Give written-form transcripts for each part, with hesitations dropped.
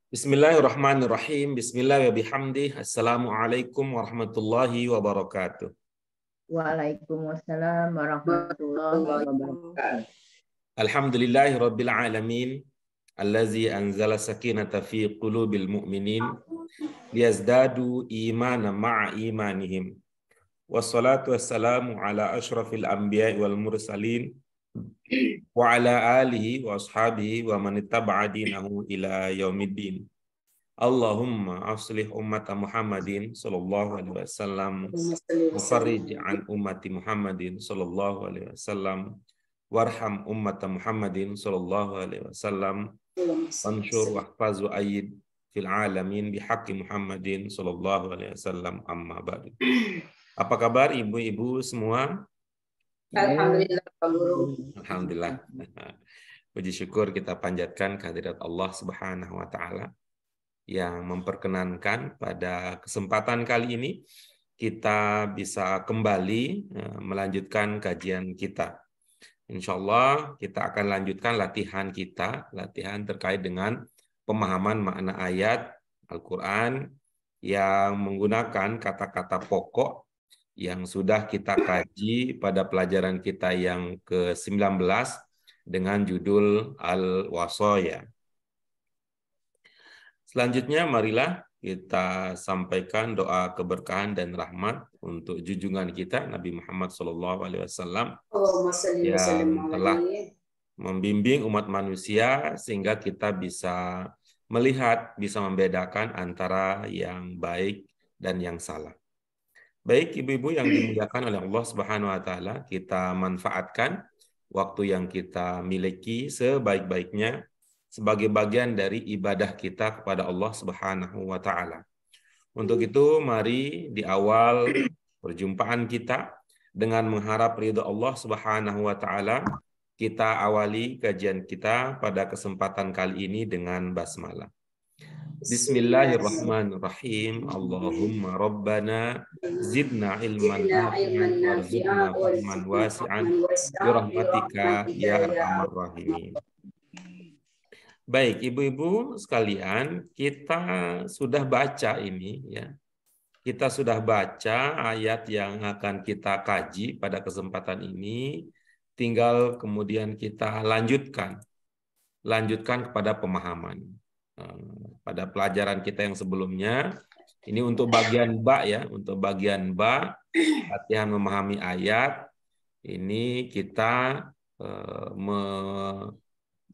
Bismillahirrahmanirrahim. Bismillah wa bihamdih. Assalamualaikum warahmatullahi wabarakatuh. Waalaikumsalam warahmatullahi wabarakatuh. Alhamdulillahi rabbil alamin. Allazi anzala sakinata fi qulubil mu'minin liyazdadu imanan ma'a imanihim. Wassalatu wassalamu ala ashrafil anbiya'i wal mursalin wa ala alihi wa ashabihi wa man ittaba'a dinahu ila yaumiddin. Allahumma aslih ummata Muhammadin sallallahu alaihi wasallam wa farij an ummati Muhammadin sallallahu alaihi wasallam warham ummata Muhammadin sallallahu alaihi wasallam anshur wahfaz wa ayyid fil alamin bihaqqi Muhammadin sallallahu alaihi wasallam amma ba'du. Apa kabar ibu-ibu semua? Alhamdulillah, Pak Guru. Alhamdulillah. Puji syukur kita panjatkan kehadirat Allah Subhanahu wa taala yang memperkenankan pada kesempatan kali ini kita bisa kembali melanjutkan kajian kita. Insya Allah kita akan lanjutkan latihan kita, latihan terkait dengan pemahaman makna ayat Al-Quran yang menggunakan kata-kata pokok yang sudah kita kaji pada pelajaran kita yang ke-19 dengan judul Al-Wasaya. Selanjutnya marilah kita sampaikan doa keberkahan dan rahmat untuk junjungan kita Nabi Muhammad SAW yang telah membimbing umat manusia sehingga kita bisa melihat, bisa membedakan antara yang baik dan yang salah. Baik ibu-ibu yang dimuliakan oleh Allah Subhanahu wa taala, kita manfaatkan waktu yang kita miliki sebaik-baiknya sebagai bagian dari ibadah kita kepada Allah Subhanahu wa taala. Untuk itu mari di awal perjumpaan kita dengan mengharap ridha Allah Subhanahu wa taala, kita awali kajian kita pada kesempatan kali ini dengan basmalah. Bismillahirrahmanirrahim. Allahumma rabbana zidna ilman nafi'an warzuqna fahman wasi'an birahmatika ya arhamar rahimin. Baik, ibu-ibu sekalian, kita sudah baca ini ya. Kita sudah baca ayat yang akan kita kaji pada kesempatan ini. Tinggal kemudian kita lanjutkan kepada pemahaman. Pada pelajaran kita yang sebelumnya, ini untuk bagian ba ya, untuk bagian ba, latihan memahami ayat. Ini kita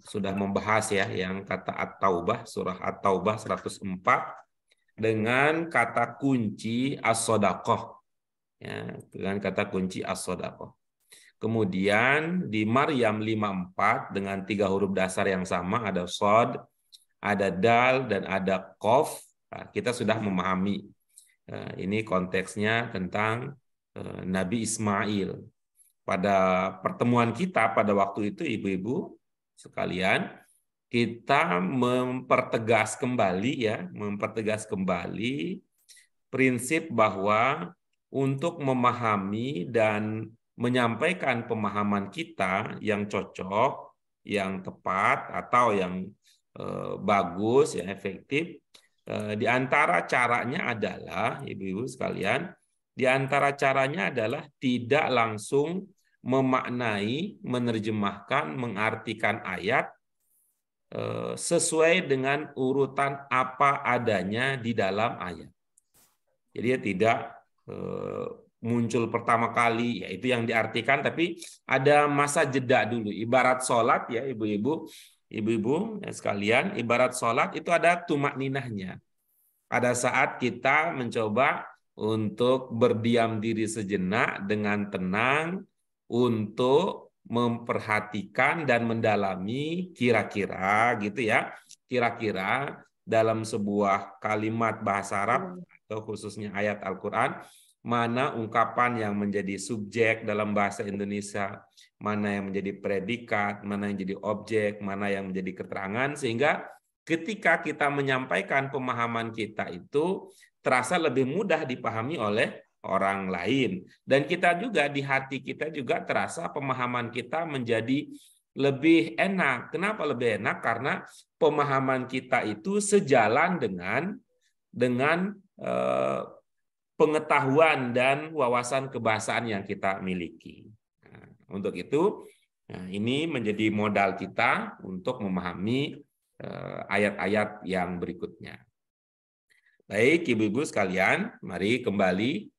sudah membahas ya yang kata At-Taubah, surah At-Taubah 104 dengan kata kunci as-shadaqah. Ya, dengan kata kunci as-shadaqah. Kemudian di Maryam 54 dengan 3 huruf dasar yang sama, ada shad, ada dal dan ada qaf. Nah, kita sudah memahami. Ini konteksnya tentang Nabi Ismail. Pada pertemuan kita pada waktu itu ibu-ibu sekalian, kita mempertegas kembali prinsip bahwa untuk memahami dan menyampaikan pemahaman kita yang cocok, yang tepat atau yang bagus, yang efektif, di antara caranya adalah ibu-ibu sekalian, di antara caranya adalah tidak langsung memaknai, menerjemahkan, mengartikan ayat sesuai dengan urutan apa adanya di dalam ayat. Jadi tidak muncul pertama kali, yaitu yang diartikan, tapi ada masa jeda dulu. Ibarat sholat ya ibu-ibu sekalian, ibarat sholat itu ada tumak ninahnya. Pada saat kita mencoba untuk berdiam diri sejenak dengan tenang, untuk memperhatikan dan mendalami kira-kira gitu ya, kira-kira dalam sebuah kalimat bahasa Arab atau khususnya ayat Al-Quran, mana ungkapan yang menjadi subjek dalam bahasa Indonesia, mana yang menjadi predikat, mana yang jadi objek, mana yang menjadi keterangan, sehingga ketika kita menyampaikan pemahaman kita itu terasa lebih mudah dipahami oleh orang lain. Dan kita juga di hati kita juga terasa pemahaman kita menjadi lebih enak. Kenapa lebih enak? Karena pemahaman kita itu sejalan dengan pengetahuan dan wawasan kebahasaan yang kita miliki. Nah, untuk itu, ini menjadi modal kita untuk memahami ayat-ayat yang berikutnya. Baik, Ibu-ibu sekalian, mari kembali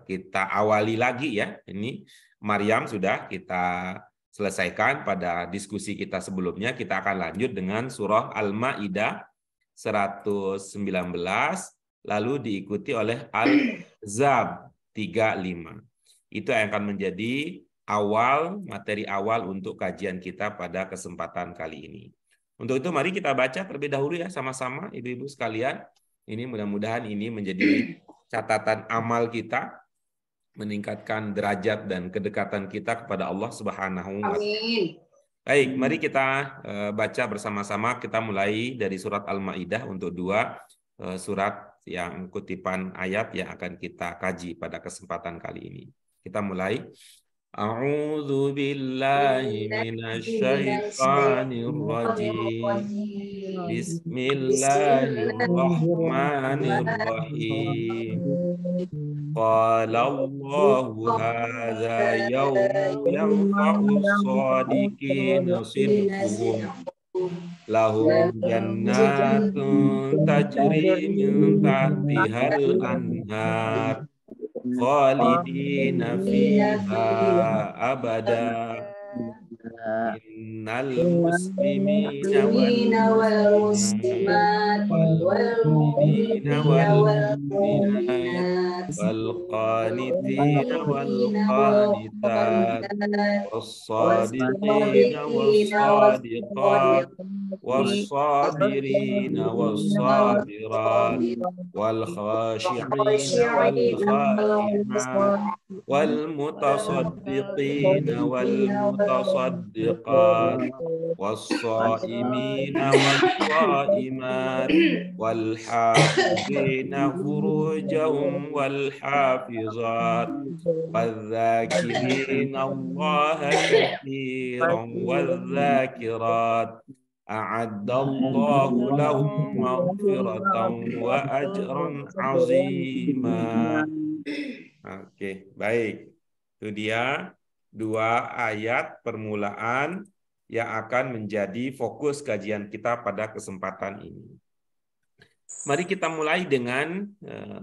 kita awali lagi ya. Ini Maryam sudah kita selesaikan pada diskusi kita sebelumnya. Kita akan lanjut dengan surah Al-Maidah 119, lalu diikuti oleh Al-Ahzab 35. Itu yang akan menjadi materi awal untuk kajian kita pada kesempatan kali ini. Untuk itu mari kita baca terlebih dahulu ya sama-sama Ibu-ibu sekalian. Ini mudah-mudahan ini menjadi catatan amal kita, meningkatkan derajat dan kedekatan kita kepada Allah Subhanahu wa Ta'ala. Amin. Baik, mari kita baca bersama-sama. Kita mulai dari surat Al-Maidah untuk dua surat yang kutipan ayat yang akan kita kaji pada kesempatan kali ini. Kita mulai. A'udzu billahi minasyaitonir rajim. Bismillahirrahmanirrahim. Qala Allahu hadza yawmu yanfa'us shadiqina sidquhum lahum jannatun tajri min tahtihal anhar khalidina fiha abada. Innal muslimina wal muslimat wal mu'minina wal mu'minat wal qanitina wal qanitat was sadiqina was sadiqat was sabirina was sabirat wal khashi'ina wal khashi'at wal mutasaddiqina wal mutasaddiqat was shaimina was shaimat wal hafizina furujahum wal hafizat والذاكرين الله كثيرا والذاكرات أعد الله لهم مغفرة وأجرا عظيما. Oke, baik. Itu dia dua ayat permulaan yang akan menjadi fokus kajian kita pada kesempatan ini. Mari kita mulai dengan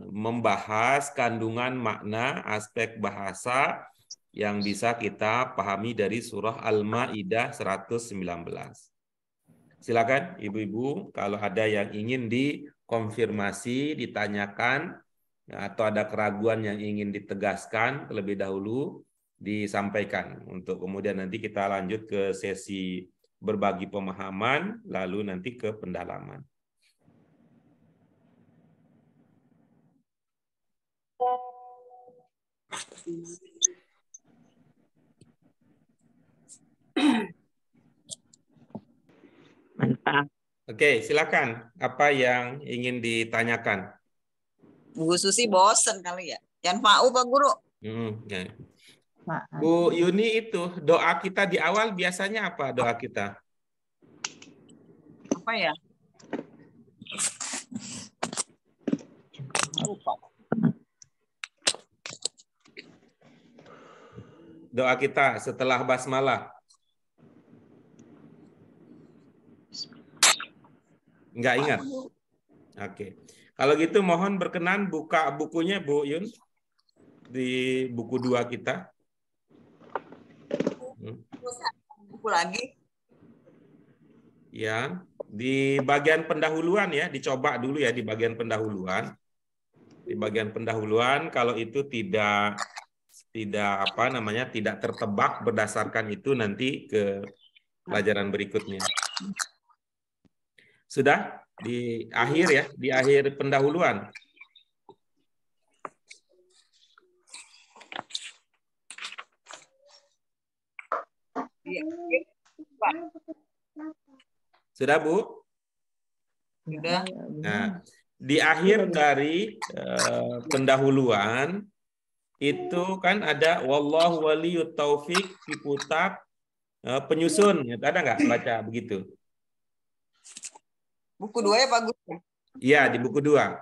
membahas kandungan makna aspek bahasa yang bisa kita pahami dari surah Al-Maidah 119. Silakan ibu-ibu kalau ada yang ingin dikonfirmasi, ditanyakan, atau ada keraguan yang ingin ditegaskan terlebih dahulu, disampaikan untuk kemudian nanti kita lanjut ke sesi berbagi pemahaman, lalu nanti ke pendalaman. Mantap. Oke, silakan. Apa yang ingin ditanyakan? Bu Susi bosen kali ya. Jangan mau Pak Guru. Ya. Bu Yuni, itu doa kita di awal biasanya apa doa kita? Apa ya? Lupa. Doa kita setelah basmalah. Enggak ingat? Oke. Kalau gitu mohon berkenan buka bukunya Bu Yun. Di buku 2 kita. Buku lagi? Ya, di bagian pendahuluan ya, dicoba dulu ya di bagian pendahuluan. Di bagian pendahuluan kalau itu tidak tidak tertebak berdasarkan itu nanti ke pelajaran berikutnya. Sudah di akhir ya, di akhir pendahuluan. Sudah, Bu? Sudah. Nah, di akhir dari pendahuluan itu kan ada wallahu waliyut taufiq, ciputat Penyusun, ada nggak baca begitu? Buku 2 ya Pak Guru. Iya, di buku 2.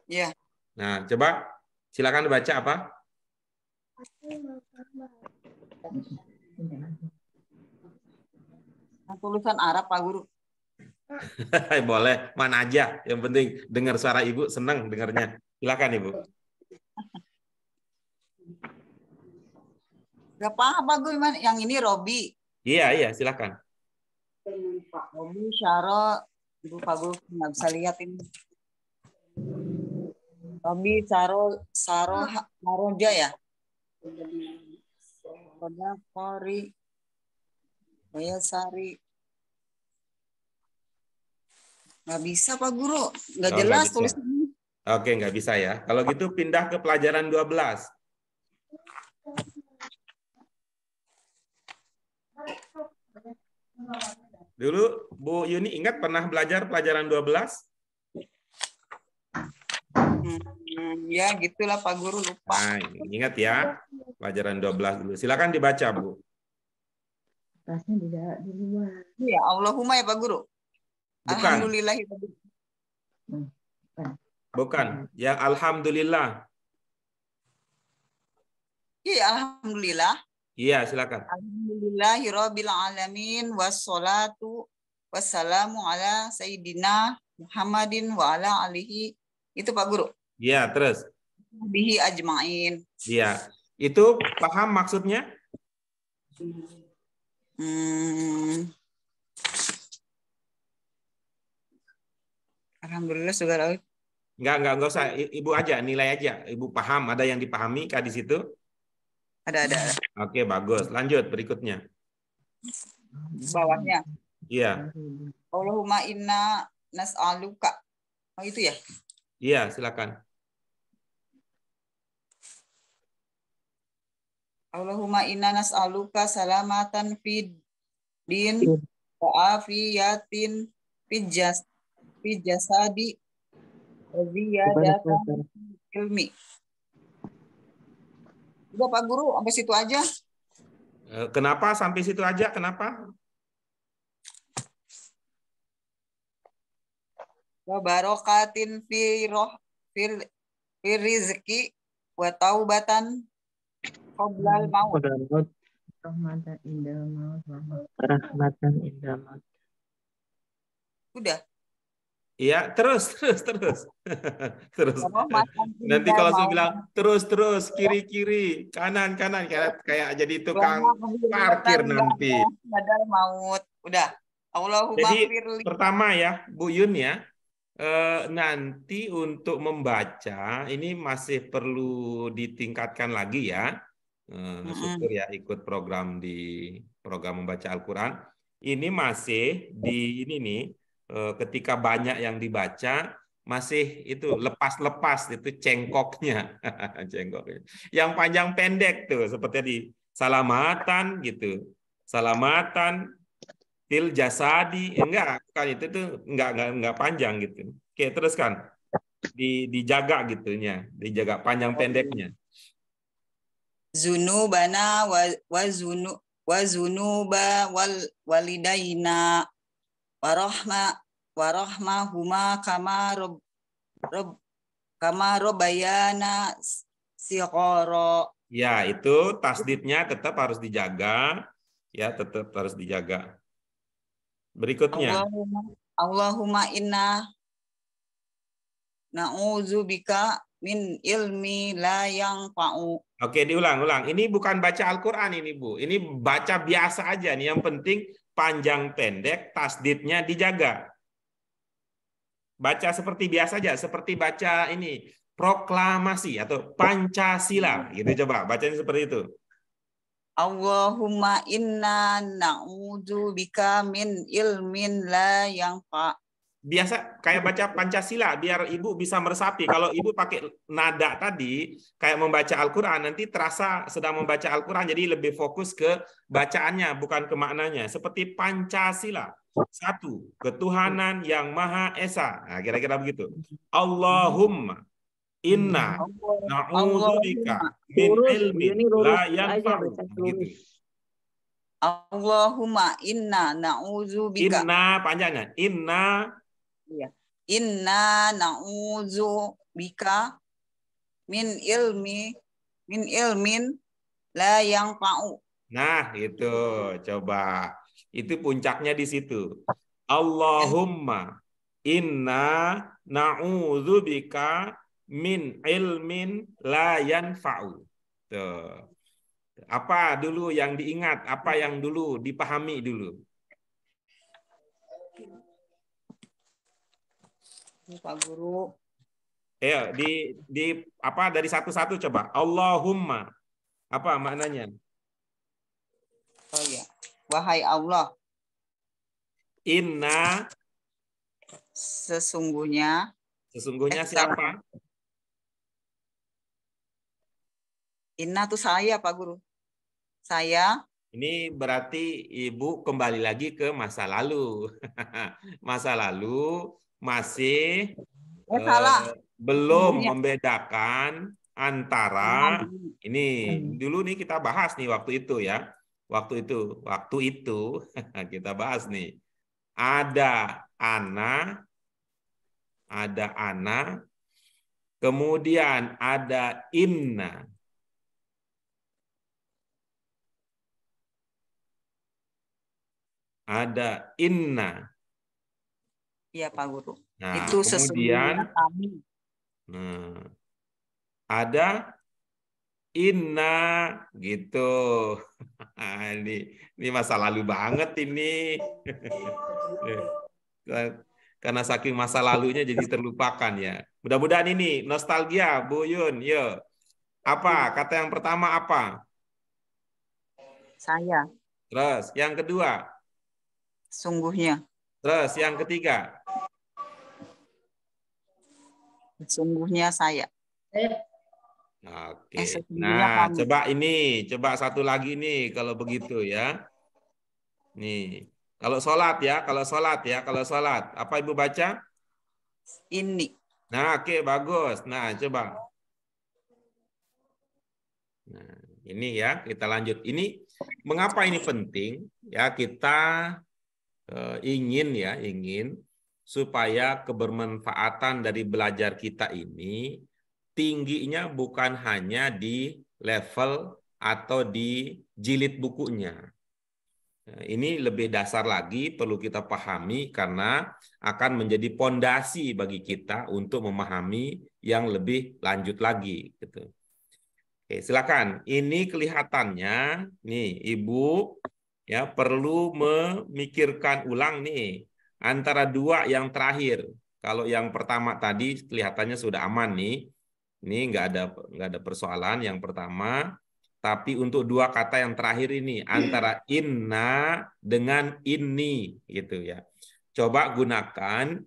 Iya. Nah, coba silakan baca apa? Tulisan Arab Pak Guru. Boleh, mana aja. Yang penting dengar suara Ibu, senang dengarnya. Silakan Ibu. Gak paham Pak Guru, yang ini Robi. Iya, silakan. Robi, Syaro, Ibu Pak Guru nggak bisa lihat ini. Robi, Saroja ya. Roda, Kori, Bayasari. Nggak bisa Pak Guru, nggak Oh, jelas nggak bisa. tulisannya. Oke, nggak bisa ya. Kalau gitu pindah ke pelajaran 12. Dulu Bu Yuni ingat pernah belajar pelajaran 12? Ya gitulah Pak Guru, lupa. Nah, ingat ya. Pelajaran 12 dulu. Silakan dibaca, Bu. Tasnya di luar. Iya, Allahumma ya Pak Guru. Bukan. Alhamdulillah. Bukan. Yang alhamdulillah. Iya, alhamdulillah. Iya, silakan. Alhamdulillahirabbil alamin wassalatu wassalamu ala sayyidina Muhammadin wa ala alihi. Itu Pak Guru. Iya, terus. Bihi ajmain. Iya. Itu paham maksudnya? Alhamdulillah segala. Enggak usah. Ibu aja, nilai aja. Ibu paham, ada yang dipahami kah di situ? Ada. Oke, bagus. Lanjut berikutnya. Bawahnya. Iya. Allahumma inna nas'aluka. Oh itu ya? Iya, silakan. Allahumma inna nas'aluka salamatan fid din wa afiyatin fid jasadi wa ziyadatan ilmi. Udah Pak Guru, sampai situ aja. Kenapa sampai situ aja? Kenapa? Wa barokatin fi rizki wa taubatan qoblal maut. Rahmatan indah maut. Rahmatan indah maut. Udah. Iya, terus. Terus. Nanti kalau saya bilang terus kiri kanan kayak jadi tukang parkir nanti. Badal maut. Udah. Allahumma Jadi firli. pertama ya, Bu Yun ya. Nanti untuk membaca ini masih perlu ditingkatkan lagi ya. Syukur ya ikut program membaca Al-Quran. Ini masih di ini nih. Ketika banyak yang dibaca masih itu lepas itu cengkoknya. Yang panjang pendek tuh seperti di salamatan gitu, salamatan fil jasadi enggak kan itu tuh enggak panjang gitu. Oke, terus kan dijaga gitunya, dijaga panjang pendeknya. Zunubana wa zunuba walidaina warahmahuma kama robayana siqoro. Ya, itu tasdidnya tetap harus dijaga. Ya, tetap harus dijaga. Berikutnya. Allahumma inna na'udzubika min ilmi la yanfa'u. Oke, diulang. Ini bukan baca Al-Quran ini, Bu. Ini baca biasa aja nih. Yang penting panjang pendek, tasdidnya dijaga. Baca seperti biasa aja, seperti baca ini proklamasi atau Pancasila, gitu coba bacanya seperti itu. Allahumma inna na'udzubika min ilmin la yanfa. Biasa kayak baca Pancasila biar Ibu bisa meresapi. Kalau Ibu pakai nada tadi kayak membaca Al-Quran, nanti terasa sedang membaca Al-Quran, jadi lebih fokus ke bacaannya bukan ke maknanya. Seperti Pancasila. 1. Ketuhanan yang Maha Esa. Nah, kira-kira begitu. Allahumma. Inna na'udzubika min Lurus, ilmin ini lurus la aja yanfa'u. baca Begitu. lurus. Allahumma inna na'udzubika. Inna panjangnya. Inna Iya. Inna na'udzubika min ilmin la yanfa'u. Nah, itu coba. Itu puncaknya di situ. Allahumma inna na'udzubika min ilmin la yanfa'u. Tuh. Apa dulu yang diingat? Apa yang dulu dipahami dulu? Pak Guru. Ayo di apa dari satu-satu coba. Allahumma. Apa maknanya? Oh ya. Wahai Allah, Inna sesungguhnya siapa? Inna tuh saya, Pak Guru. Saya. Ini berarti Ibu kembali lagi ke masa lalu. Masa lalu masih Salah. belum Sesungguhnya. membedakan antara ini dulu nih kita bahas nih waktu itu ya. Waktu itu kita bahas nih. Ada ana, kemudian ada inna. Ada inna. Iya, Pak Guru. Nah, Itu kemudian sesungguhnya kami. Ada inna gitu. Ini masa lalu banget ini. Karena saking masa lalunya jadi terlupakan ya. Mudah-mudahan ini nostalgia, Bu Yun. Yo. Apa? Kata yang pertama apa? Saya. Terus yang kedua? Sungguhnya. Terus yang ketiga? Sesungguhnya saya. Oke. Sesungguhnya Nah, kami. coba satu lagi nih kalau begitu ya. Nih, kalau sholat, apa Ibu baca? Ini. Nah, oke, bagus. Nah, coba. Nah, ini ya, kita lanjut. Ini mengapa ini penting? Ya, kita ingin supaya kebermanfaatan dari belajar kita ini tingginya bukan hanya di level atau di jilid bukunya. Ini lebih dasar lagi perlu kita pahami karena akan menjadi pondasi bagi kita untuk memahami yang lebih lanjut lagi. Gitu. Oke, silakan. Ini kelihatannya nih Ibu ya perlu memikirkan ulang nih antara dua yang terakhir. Kalau yang pertama tadi kelihatannya sudah aman nih. Ini nggak ada persoalan yang pertama. Tapi untuk dua kata yang terakhir ini antara inna dengan ini gitu ya. Coba gunakan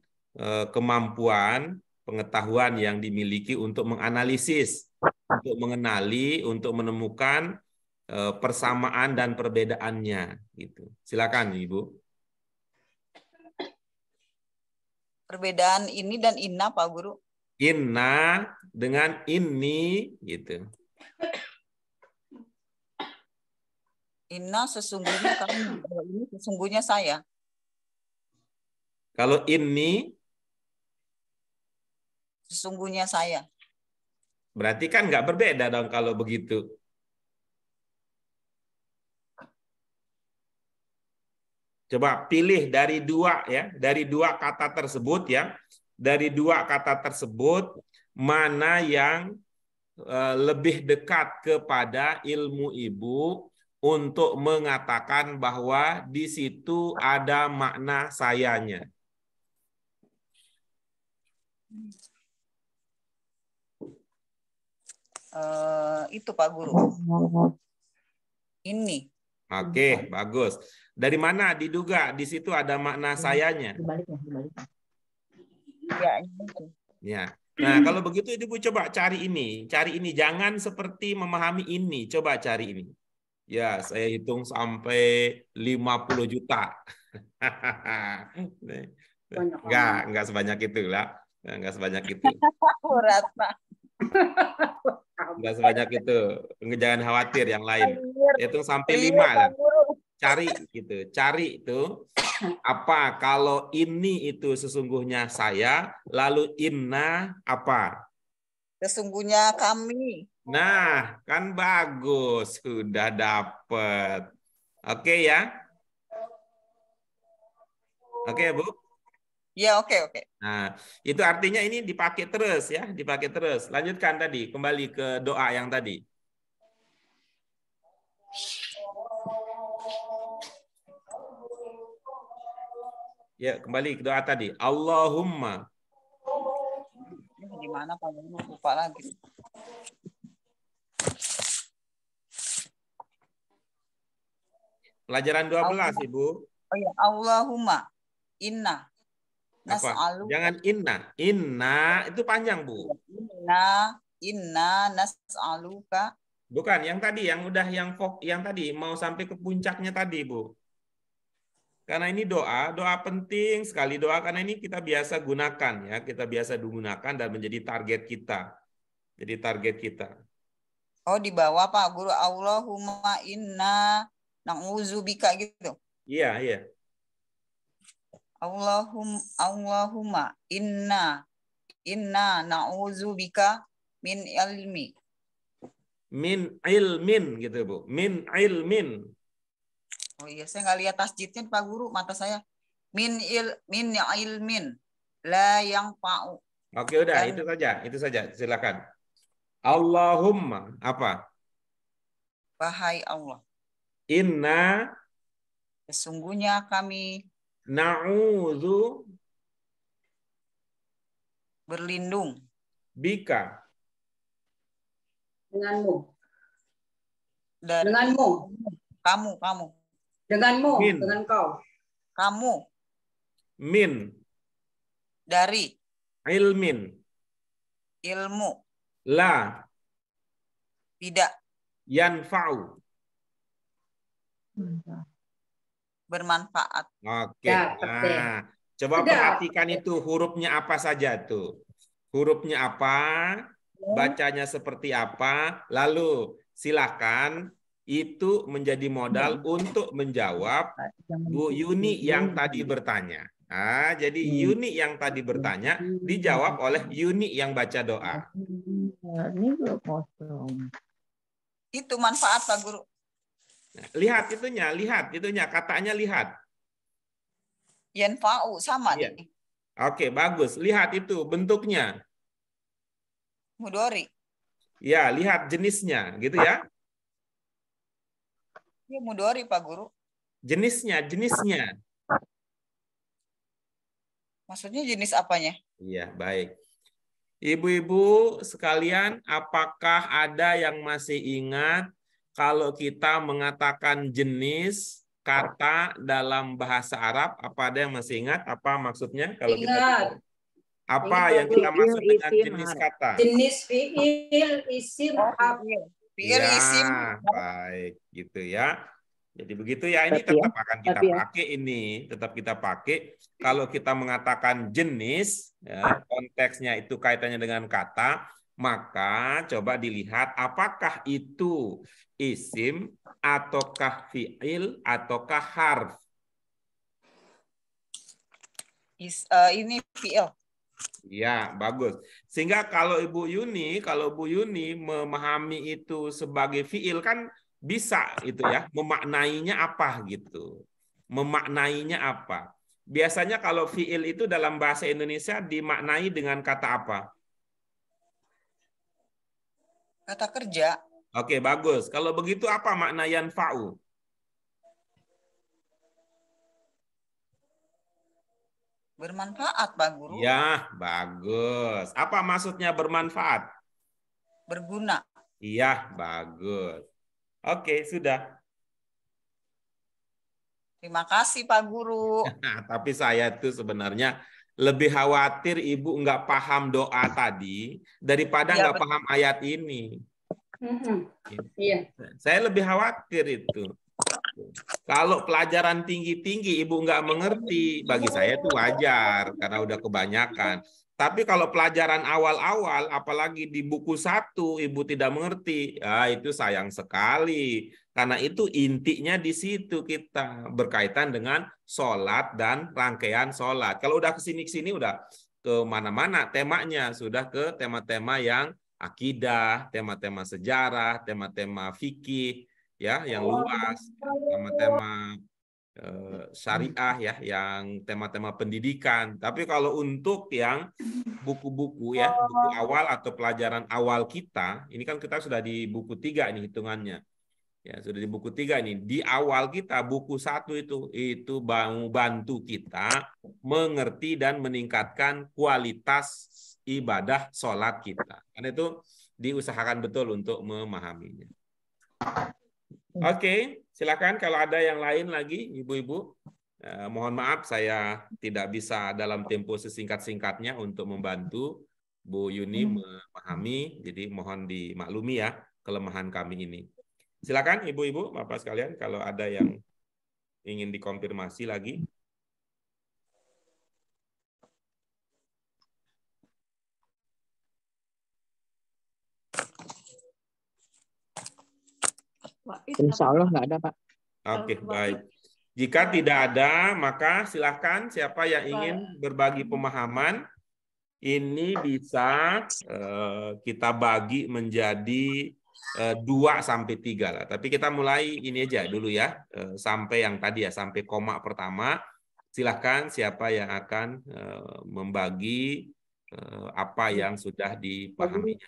kemampuan pengetahuan yang dimiliki untuk menganalisis, untuk mengenali, untuk menemukan persamaan dan perbedaannya gitu. Silakan Ibu. Perbedaan ini dan inna, Pak Guru. Inna dengan ini gitu. Inna sesungguhnya kami, kalau ini sesungguhnya saya. Kalau ini Sesungguhnya saya. berarti kan nggak berbeda dong kalau begitu. Coba pilih dari dua ya, dari dua kata tersebut ya, dari dua kata tersebut mana yang lebih dekat kepada ilmu Ibu untuk mengatakan bahwa di situ ada makna sayanya. Itu Pak Guru. Ini. Oke, bagus. Dari mana diduga di situ ada makna sayanya? Dibaliknya. Ya, itu. Ya. Nah, kalau begitu Ibu coba cari ini. Cari ini. Jangan seperti memahami ini. Coba cari ini. Ya, saya hitung sampai 50 juta. Enggak sebanyak itu lah. Enggak sebanyak itu. Berat, Pak. Enggak sebanyak itu. Jangan khawatir yang lain. Hitung sampai 5 lah. Cari gitu. Cari itu apa kalau ini itu sesungguhnya saya, lalu inna apa? Sesungguhnya kami. Nah, kan bagus, sudah dapet. Oke ya? Oke, Bu? Ya, oke. Nah, itu artinya ini dipakai terus ya, dipakai terus. Lanjutkan tadi, kembali ke doa yang tadi. Ya, kembali ke doa tadi. Allahumma. Di mana Pak Guru? Lupa lagi. Pelajaran 12, Ibu. Oh iya, Allahumma inna Apa? nas'alu. Jangan inna. Inna itu panjang, Bu. Inna nas'aluka. Bukan, yang tadi, yang udah yang tadi mau sampai ke puncaknya tadi, Bu. Karena ini doa penting sekali doa karena ini kita biasa gunakan ya, kita biasa gunakan dan menjadi target kita. Jadi target kita. Oh, di bawah Pak Guru, Allahumma inna na'udzubika gitu. Iya. Allahumma inna na'udzubika min ilmi. Min ilmin gitu, Bu. Min ilmin. Oh iya, saya nggak lihat tasjidnya Pak Guru, mata saya. Min ilmin la yang pa'u. Oke, udah, itu saja. Silakan. Allahumma apa? Wahai Allah, Inna sesungguhnya kami na'udzu berlindung bika Denganmu. dari Denganmu. kamu Denganmu. Min. Dengan kau. kamu min dari ilmin ilmu la tidak yanfa'u. bermanfaat. Oke. Dapat deh. Nah, coba Dapat. perhatikan itu hurufnya apa saja tuh. Hurufnya apa? Bacanya seperti apa? Lalu silakan itu menjadi modal untuk menjawab Bu Yuni yang tadi bertanya. Nah, jadi Yuni yang tadi bertanya dijawab oleh Yuni yang baca doa. Ini belum kosong. Itu manfaat Pak Guru. Nah, lihat itunya, katanya lihat. Yanfa'u sama Iya. nih. Oke, bagus. Lihat itu bentuknya. Mudori. Ya, lihat jenisnya, gitu ya. Ya, mudori Pak Guru. Jenisnya. Maksudnya jenis apanya? Iya, baik. Ibu-ibu sekalian, apakah ada yang masih ingat kalau kita mengatakan jenis kata dalam bahasa Arab? Apa ada yang masih ingat? Apa maksudnya? Kalau kita Ingat. apa Ingat, yang kita fiil, maksud dengan isim, jenis harf. kata? Jenis fiil, isim, harf. Fiil Ya, isim. baik, gitu ya. Jadi begitu ya, ini Tapi tetap akan kita tapi ya. pakai ini, tetap kita pakai. Kalau kita mengatakan jenis, ya, konteksnya itu kaitannya dengan kata, maka coba dilihat apakah itu isim, ataukah fiil, ataukah harf. Ini fiil. Ya, bagus. Sehingga kalau Bu Yuni memahami itu sebagai fiil kan bisa itu ya, memaknainya apa gitu. Memaknainya apa? Biasanya kalau fiil itu dalam bahasa Indonesia dimaknai dengan kata apa? Kata kerja. Oke, bagus. Kalau begitu apa makna yanfa'u? Bermanfaat Pak Guru. Ya, bagus. Apa maksudnya bermanfaat? Berguna. Iya, bagus. Oke, sudah. Terima kasih Pak Guru. Nah, tapi saya tuh sebenarnya lebih khawatir Ibu nggak paham doa tadi daripada Iya, nggak paham ayat ini. Iya. Saya lebih khawatir itu. Kalau pelajaran tinggi-tinggi Ibu nggak mengerti, bagi saya itu wajar karena udah kebanyakan. Tapi kalau pelajaran awal-awal, apalagi di buku 1, Ibu tidak mengerti, ya itu sayang sekali. Karena itu intinya di situ kita berkaitan dengan sholat dan rangkaian sholat. Kalau udah kesini-kesini, udah ke mana-mana temanya. Sudah ke tema-tema yang akidah, tema-tema sejarah, tema-tema fikih, ya, yang luas, tema-tema syariah ya, yang tema-tema pendidikan. Tapi kalau untuk yang buku-buku ya, buku awal atau pelajaran awal kita, ini kan kita sudah di buku 3 ini hitungannya. Ya, sudah di buku 3 ini. Di awal kita buku 1 itu bantu kita mengerti dan meningkatkan kualitas ibadah sholat kita. Karena itu diusahakan betul untuk memahaminya. Oke, silakan kalau ada yang lain lagi, Ibu-ibu. Mohon maaf saya tidak bisa dalam tempo sesingkat-singkatnya untuk membantu Bu Yuni memahami, jadi mohon dimaklumi ya kelemahan kami ini. Silakan Ibu-ibu, Bapak sekalian, kalau ada yang ingin dikonfirmasi lagi. Insya Allah nggak ada, Pak. Oke, baik. Jika tidak ada, maka silahkan siapa yang ingin berbagi pemahaman, ini bisa kita bagi menjadi 2-3 lah. Tapi kita mulai ini aja dulu ya, sampai yang tadi ya, sampai koma pertama. Silahkan siapa yang akan membagi apa yang sudah dipahaminya.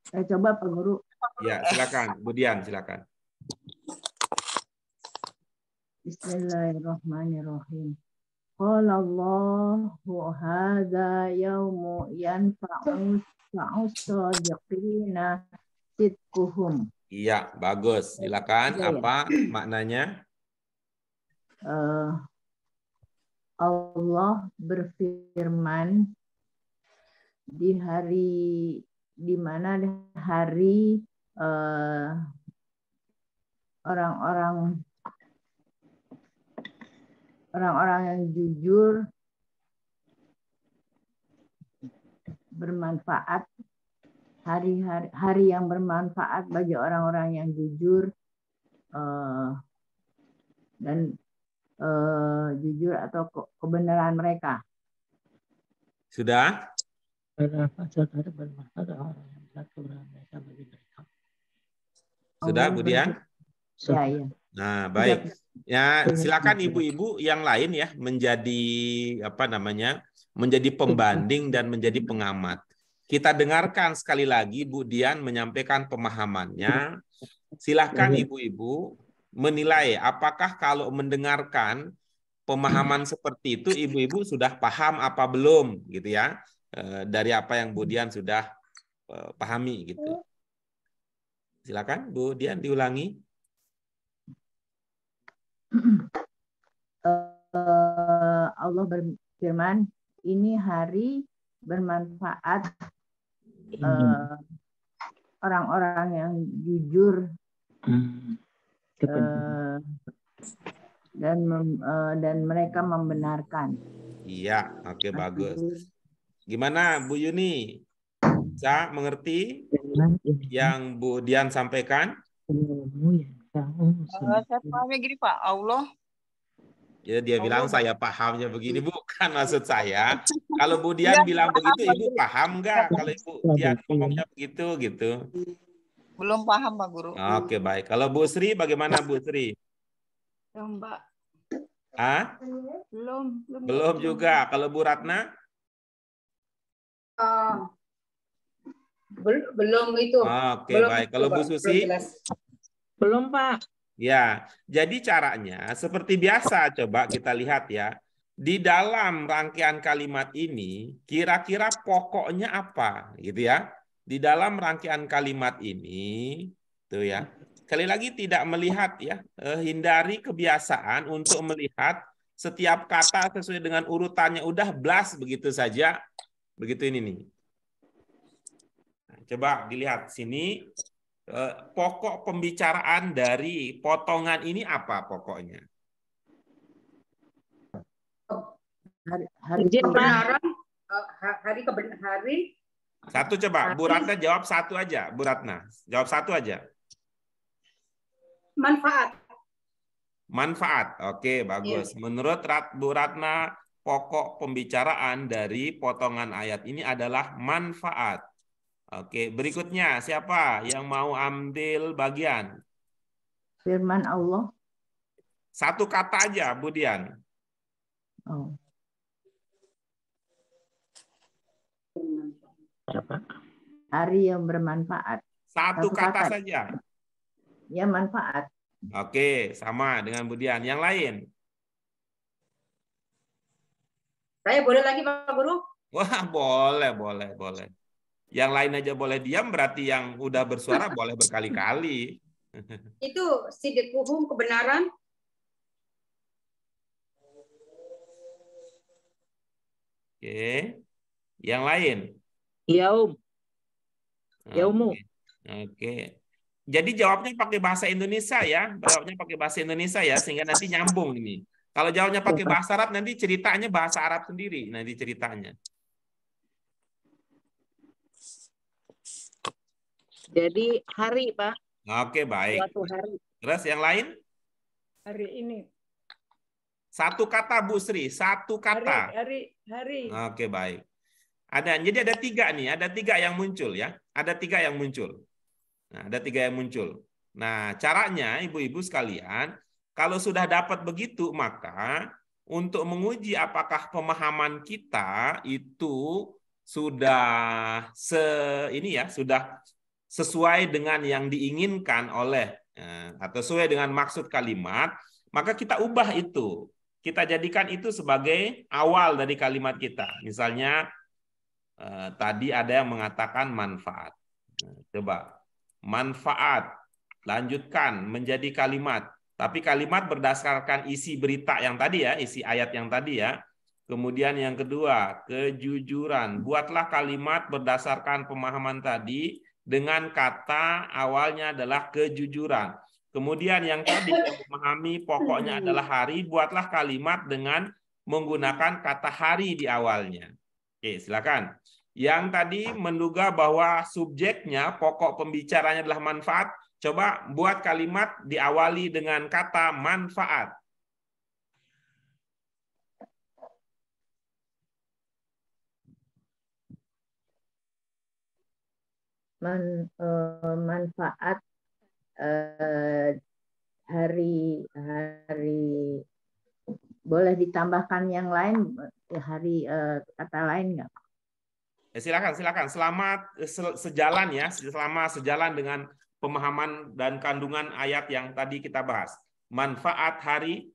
Saya coba Pak Guru. Ya, silakan. Bu Dian, silakan. Bismillahirrahmanirrahim. Qala Allahu hadza yaumu yanfa'u as-sadiqina sidquhum. Iya, bagus. Silakan. Ya, ya. Apa maknanya? Allah berfirman di hari di mana hari orang-orang yang jujur bermanfaat, hari yang bermanfaat bagi orang-orang yang jujur dan jujur atau kebenaran mereka. Sudah? Sudah, Bu Dian? Ya, ya. Nah, baik. Ya, silakan ibu-ibu yang lain ya menjadi apa namanya? Menjadi pembanding dan menjadi pengamat. Kita dengarkan sekali lagi Bu Dian menyampaikan pemahamannya. Silakan ibu-ibu menilai apakah kalau mendengarkan pemahaman seperti itu ibu-ibu sudah paham apa belum gitu ya. Dari apa yang Bu Dian sudah pahami gitu. Silakan Bu Dian diulangi. Allah berfirman, ini hari bermanfaat orang-orang yang jujur dan mereka membenarkan. Iya, oke, bagus. Gimana Bu Yuni? Bisa mengerti yang Bu Dian sampaikan? Saya pahamnya gini Pak, Allah. Ya, dia bilang saya pahamnya begini, bukan maksud saya. Kalau Bu Dian bilang begitu, Ibu paham nggak? Kalau Ibu Dian ngomongnya begitu, gitu. Belum paham Pak Guru. Oke, baik. Kalau Bu Sri, bagaimana Bu Sri? Belum, Mbak. Ah? Belum juga. Kalau Bu Ratna? Belum itu. Oke, belum baik. Kalau Bu Susi? Belum, Pak. Ya, jadi caranya seperti biasa, coba kita lihat ya. Di dalam rangkaian kalimat ini, kira-kira pokoknya apa, gitu ya? Di dalam rangkaian kalimat ini, tuh ya. Sekali lagi tidak melihat ya, hindari kebiasaan untuk melihat setiap kata sesuai dengan urutannya, udah blast begitu saja, begitu ini nih. Nah, coba dilihat sini. Pokok pembicaraan dari potongan ini apa pokoknya? Hari Izin, Pak. Kebenaran, hari Satu coba, Bu Ratna jawab satu aja. Bu Ratna, jawab satu aja. manfaat. Manfaat. Oke, bagus. Menurut Bu Ratna, pokok pembicaraan dari potongan ayat ini adalah manfaat. Oke, berikutnya siapa yang mau ambil bagian? firman Allah. Satu kata aja, Bu Dian. Oh. Hari yang bermanfaat. Satu Satu kata kata. saja. Ya, manfaat. Oke, sama dengan Bu Dian. Yang lain? Saya boleh lagi Pak Guru? Wah, boleh, boleh, boleh. Yang lain aja boleh diam, berarti yang udah bersuara boleh berkali-kali. Itu sidquhum, kebenaran. Oke. Yang lain? Yaum. Yaumu. Oke. Jadi jawabnya pakai bahasa Indonesia ya. Jawabnya pakai bahasa Indonesia ya, sehingga nanti nyambung ini. Kalau jawabnya pakai bahasa Arab, nanti ceritanya bahasa Arab sendiri. Nanti ceritanya. Jadi hari, Pak. Oke, baik. Suatu hari. Terus yang lain? Hari ini. Satu kata, Bu Sri. Satu kata. Hari. Oke, baik. Jadi ada tiga nih. Ada tiga yang muncul ya. Ada tiga yang muncul. Nah, ada tiga yang muncul. Nah, caranya ibu-ibu sekalian, kalau sudah dapat begitu, maka untuk menguji apakah pemahaman kita itu sudah sudah sesuai dengan yang diinginkan oleh atau sesuai dengan maksud kalimat, maka kita ubah itu. Kita jadikan itu sebagai awal dari kalimat kita. Misalnya tadi ada yang mengatakan manfaat. Coba manfaat, lanjutkan menjadi kalimat. Tapi kalimat berdasarkan isi berita yang tadi ya, isi ayat yang tadi ya. Kemudian yang kedua, kejujuran. Buatlah kalimat berdasarkan pemahaman tadi dengan kata awalnya adalah kejujuran. Kemudian yang tadi yang memahami pokoknya adalah hari, buatlah kalimat dengan menggunakan kata hari di awalnya. Oke, silakan. Yang tadi menduga bahwa subjeknya, pokok pembicaranya adalah manfaat, coba buat kalimat diawali dengan kata manfaat. Manfaat hari boleh ditambahkan yang lain, hari kata lain nggak? Silakan. Sejalan ya, selama sejalan dengan pemahaman dan kandungan ayat yang tadi kita bahas. Manfaat hari.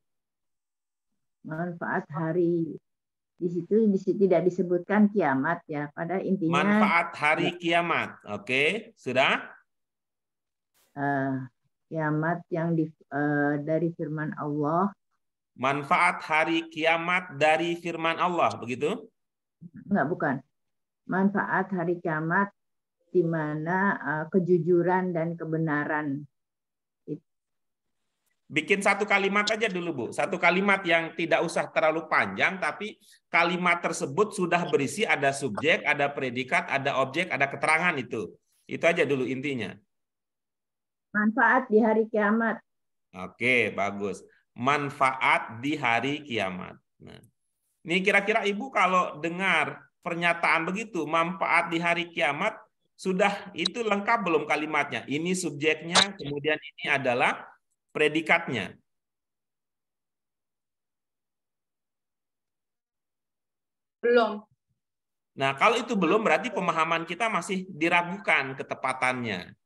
Manfaat hari. Di situ tidak disebutkan kiamat ya. Pada intinya. Manfaat hari kiamat. Oke, sudah? Kiamat yang dari firman Allah. Manfaat hari kiamat dari firman Allah, begitu? Enggak, bukan. Manfaat hari kiamat di mana kejujuran dan kebenaran. Bikin satu kalimat aja dulu, Bu. Satu kalimat yang tidak usah terlalu panjang, tapi kalimat tersebut sudah berisi ada subjek, ada predikat, ada objek, ada keterangan itu. Itu aja dulu intinya. Manfaat di hari kiamat. Oke, bagus. Manfaat di hari kiamat. Nah, ini kira-kira Ibu kalau dengar pernyataan begitu, manfaat di hari kiamat, sudah itu lengkap belum kalimatnya? Ini subjeknya, kemudian ini adalah predikatnya. Belum. Nah, kalau itu belum, berarti pemahaman kita masih diragukan ketepatannya.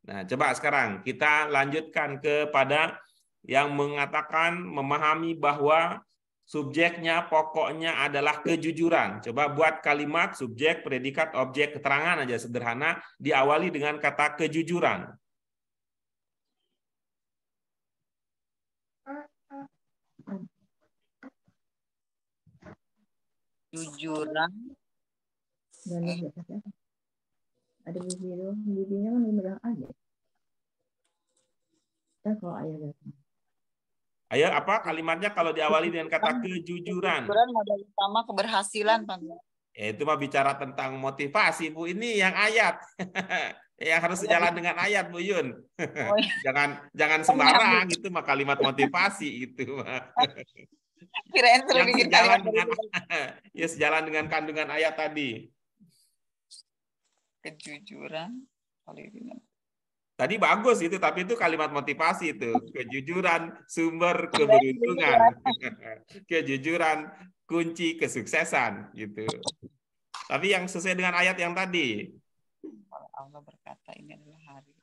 Nah, coba sekarang kita lanjutkan kepada yang mengatakan memahami bahwa subjeknya pokoknya adalah kejujuran. Coba buat kalimat subjek, predikat, objek, keterangan aja sederhana, diawali dengan kata kejujuran. Jujuran. Ada bibinya kan di belakang aja. Kalau ayah datang. Ayo, apa kalimatnya kalau diawali dengan kata kejujuran? Kejujuran modal utama keberhasilan, Pak Guru. Ya, itu mah bicara tentang motivasi, Bu. Ini yang ayat. Yang harus sejalan dengan ayat, Bu Yun. Oh, iya. Jangan sembarang, itu mah kalimat motivasi itu. Kirain suruh Yang bikin sejalan kalimat dengan ya sejalan dengan kandungan ayat tadi. kejujuran. Tadi bagus itu, tapi itu kalimat motivasi itu. Kejujuran sumber keberuntungan. Kejujuran kunci kesuksesan gitu. Tapi yang sesuai dengan ayat yang tadi. Kalau Allah berkata ini adalah hari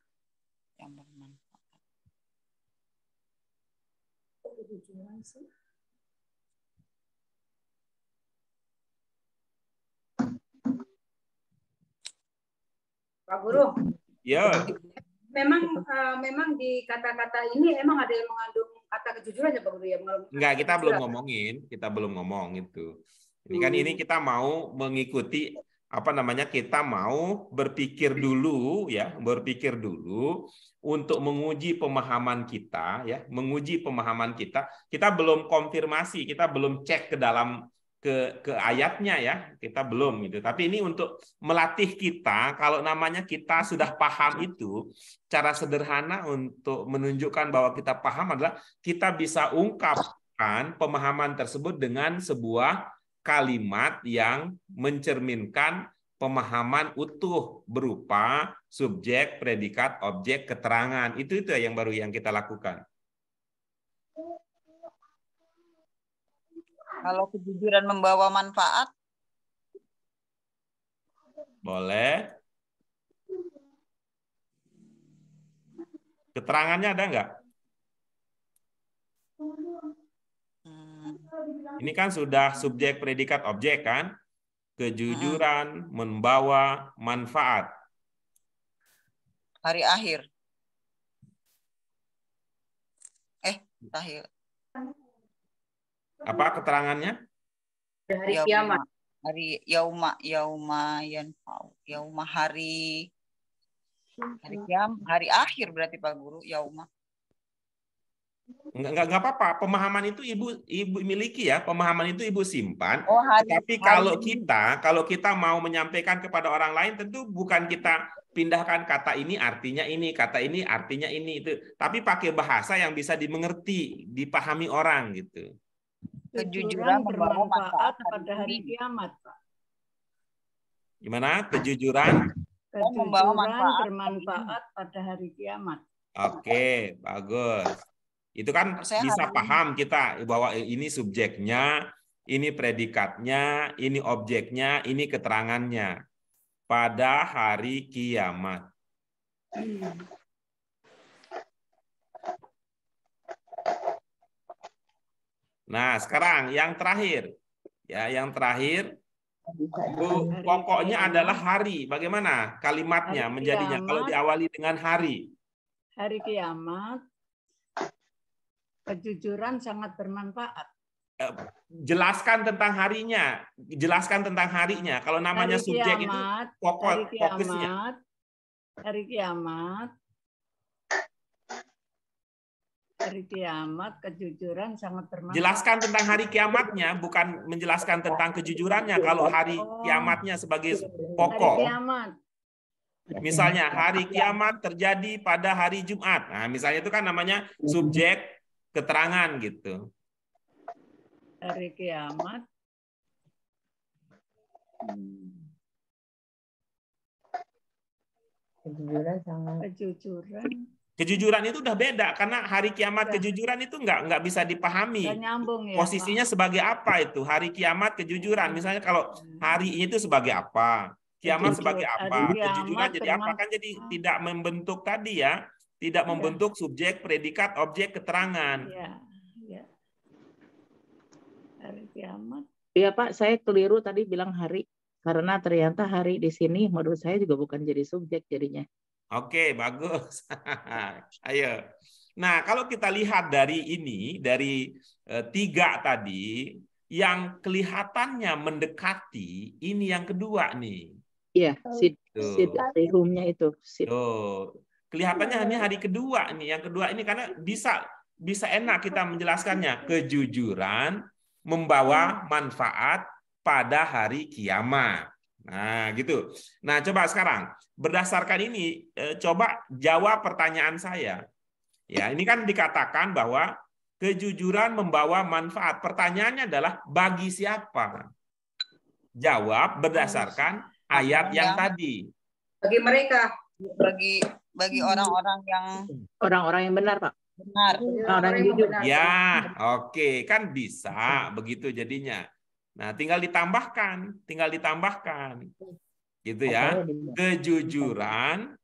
yang bermanfaat. Pak Guru, Ya, memang di kata-kata ini emang ada yang mengandung kata kejujuran ya Pak Guru ya? enggak, kita belum ngomongin, kita belum ngomong itu. Ini kan ini kita mau mengikuti apa namanya? Kita mau berpikir dulu ya, berpikir dulu untuk menguji pemahaman kita ya, menguji pemahaman kita. Kita belum konfirmasi, kita belum cek ke dalam ke ayatnya ya, kita belum gitu. Tapi ini untuk melatih kita, kalau namanya kita sudah paham itu, cara sederhana untuk menunjukkan bahwa kita paham adalah kita bisa ungkapkan pemahaman tersebut dengan sebuah kalimat yang mencerminkan pemahaman utuh berupa subjek, predikat, objek, keterangan. Itu yang baru yang kita lakukan. Kalau kejujuran membawa manfaat, boleh. Keterangannya ada nggak? Ini kan sudah subjek, predikat, objek kan? Kejujuran membawa manfaat. hari akhir. Terakhir. Apa keterangannya? Hari kiamat. Hari yauma yanfa'u. Yauma hari kiamat, hari akhir berarti Pak Guru, yauma. Enggak apa-apa. Pemahaman itu ibu miliki ya. Pemahaman itu ibu simpan. Oh, Tapi kalau kita mau menyampaikan kepada orang lain, tentu bukan kita pindahkan kata ini artinya ini, kata ini artinya ini itu. Tapi pakai bahasa yang bisa dimengerti, dipahami orang gitu. Kejujuran membawa manfaat pada hari kiamat, Pak. Gimana? Kejujuran membawa manfaat bermanfaat pada hari kiamat. Oke, bagus. Itu kan bisa paham kita bahwa ini subjeknya, ini predikatnya, ini objeknya, ini keterangannya. Pada hari kiamat. Nah, sekarang yang terakhir. Ya, yang terakhir pokoknya adalah hari. Bagaimana kalimatnya menjadinya kalau diawali dengan hari? Hari kiamat, kejujuran sangat bermanfaat. Jelaskan tentang harinya. Jelaskan tentang harinya. Kalau namanya Hari subjek kiamat, itu pokok, fokusnya. Hari kiamat, kejujuran sangat bermanfaat. Jelaskan tentang hari kiamatnya, bukan menjelaskan tentang kejujurannya. Kalau hari kiamatnya sebagai pokok. Hari kiamat. Misalnya hari kiamat terjadi pada hari Jumat. Nah, misalnya itu kan namanya subjek keterangan gitu. Hari kiamat. Kejujuran sangat. Kejujuran itu udah beda karena hari kiamat kejujuran itu nggak bisa dipahami. Nyambung, ya, posisinya Pak. Sebagai apa itu? Hari kiamat kejujuran. Misalnya kalau hari ini itu sebagai apa? Kiamat sebagai apa? Kejujuran jadi apa? Kan jadi tidak membentuk tadi ya. Tidak membentuk subjek, predikat, objek, keterangan. Ya. Hari kiamat. Iya Pak, saya keliru tadi bilang hari. Karena ternyata hari di sini menurut saya juga bukan jadi subjek jadinya. Oke, bagus. Ayo. Nah, kalau kita lihat dari ini, dari 3 tadi, yang kelihatannya mendekati, ini yang kedua nih. Iya, sidrihumnya itu. Tuh. Kelihatannya ini hari kedua nih. Yang kedua ini karena bisa enak kita menjelaskannya. Kejujuran membawa manfaat pada hari kiamat. Nah, gitu. Nah, coba sekarang berdasarkan ini coba jawab pertanyaan saya. Ya, ini kan dikatakan bahwa kejujuran membawa manfaat. Pertanyaannya adalah bagi siapa? Jawab berdasarkan ayat yang tadi. Bagi mereka. Bagi orang-orang yang benar, Pak. benar. Orang yang jujur. Ya, oke, kan bisa begitu jadinya. Nah, tinggal ditambahkan. Gitu ya. Kejujuran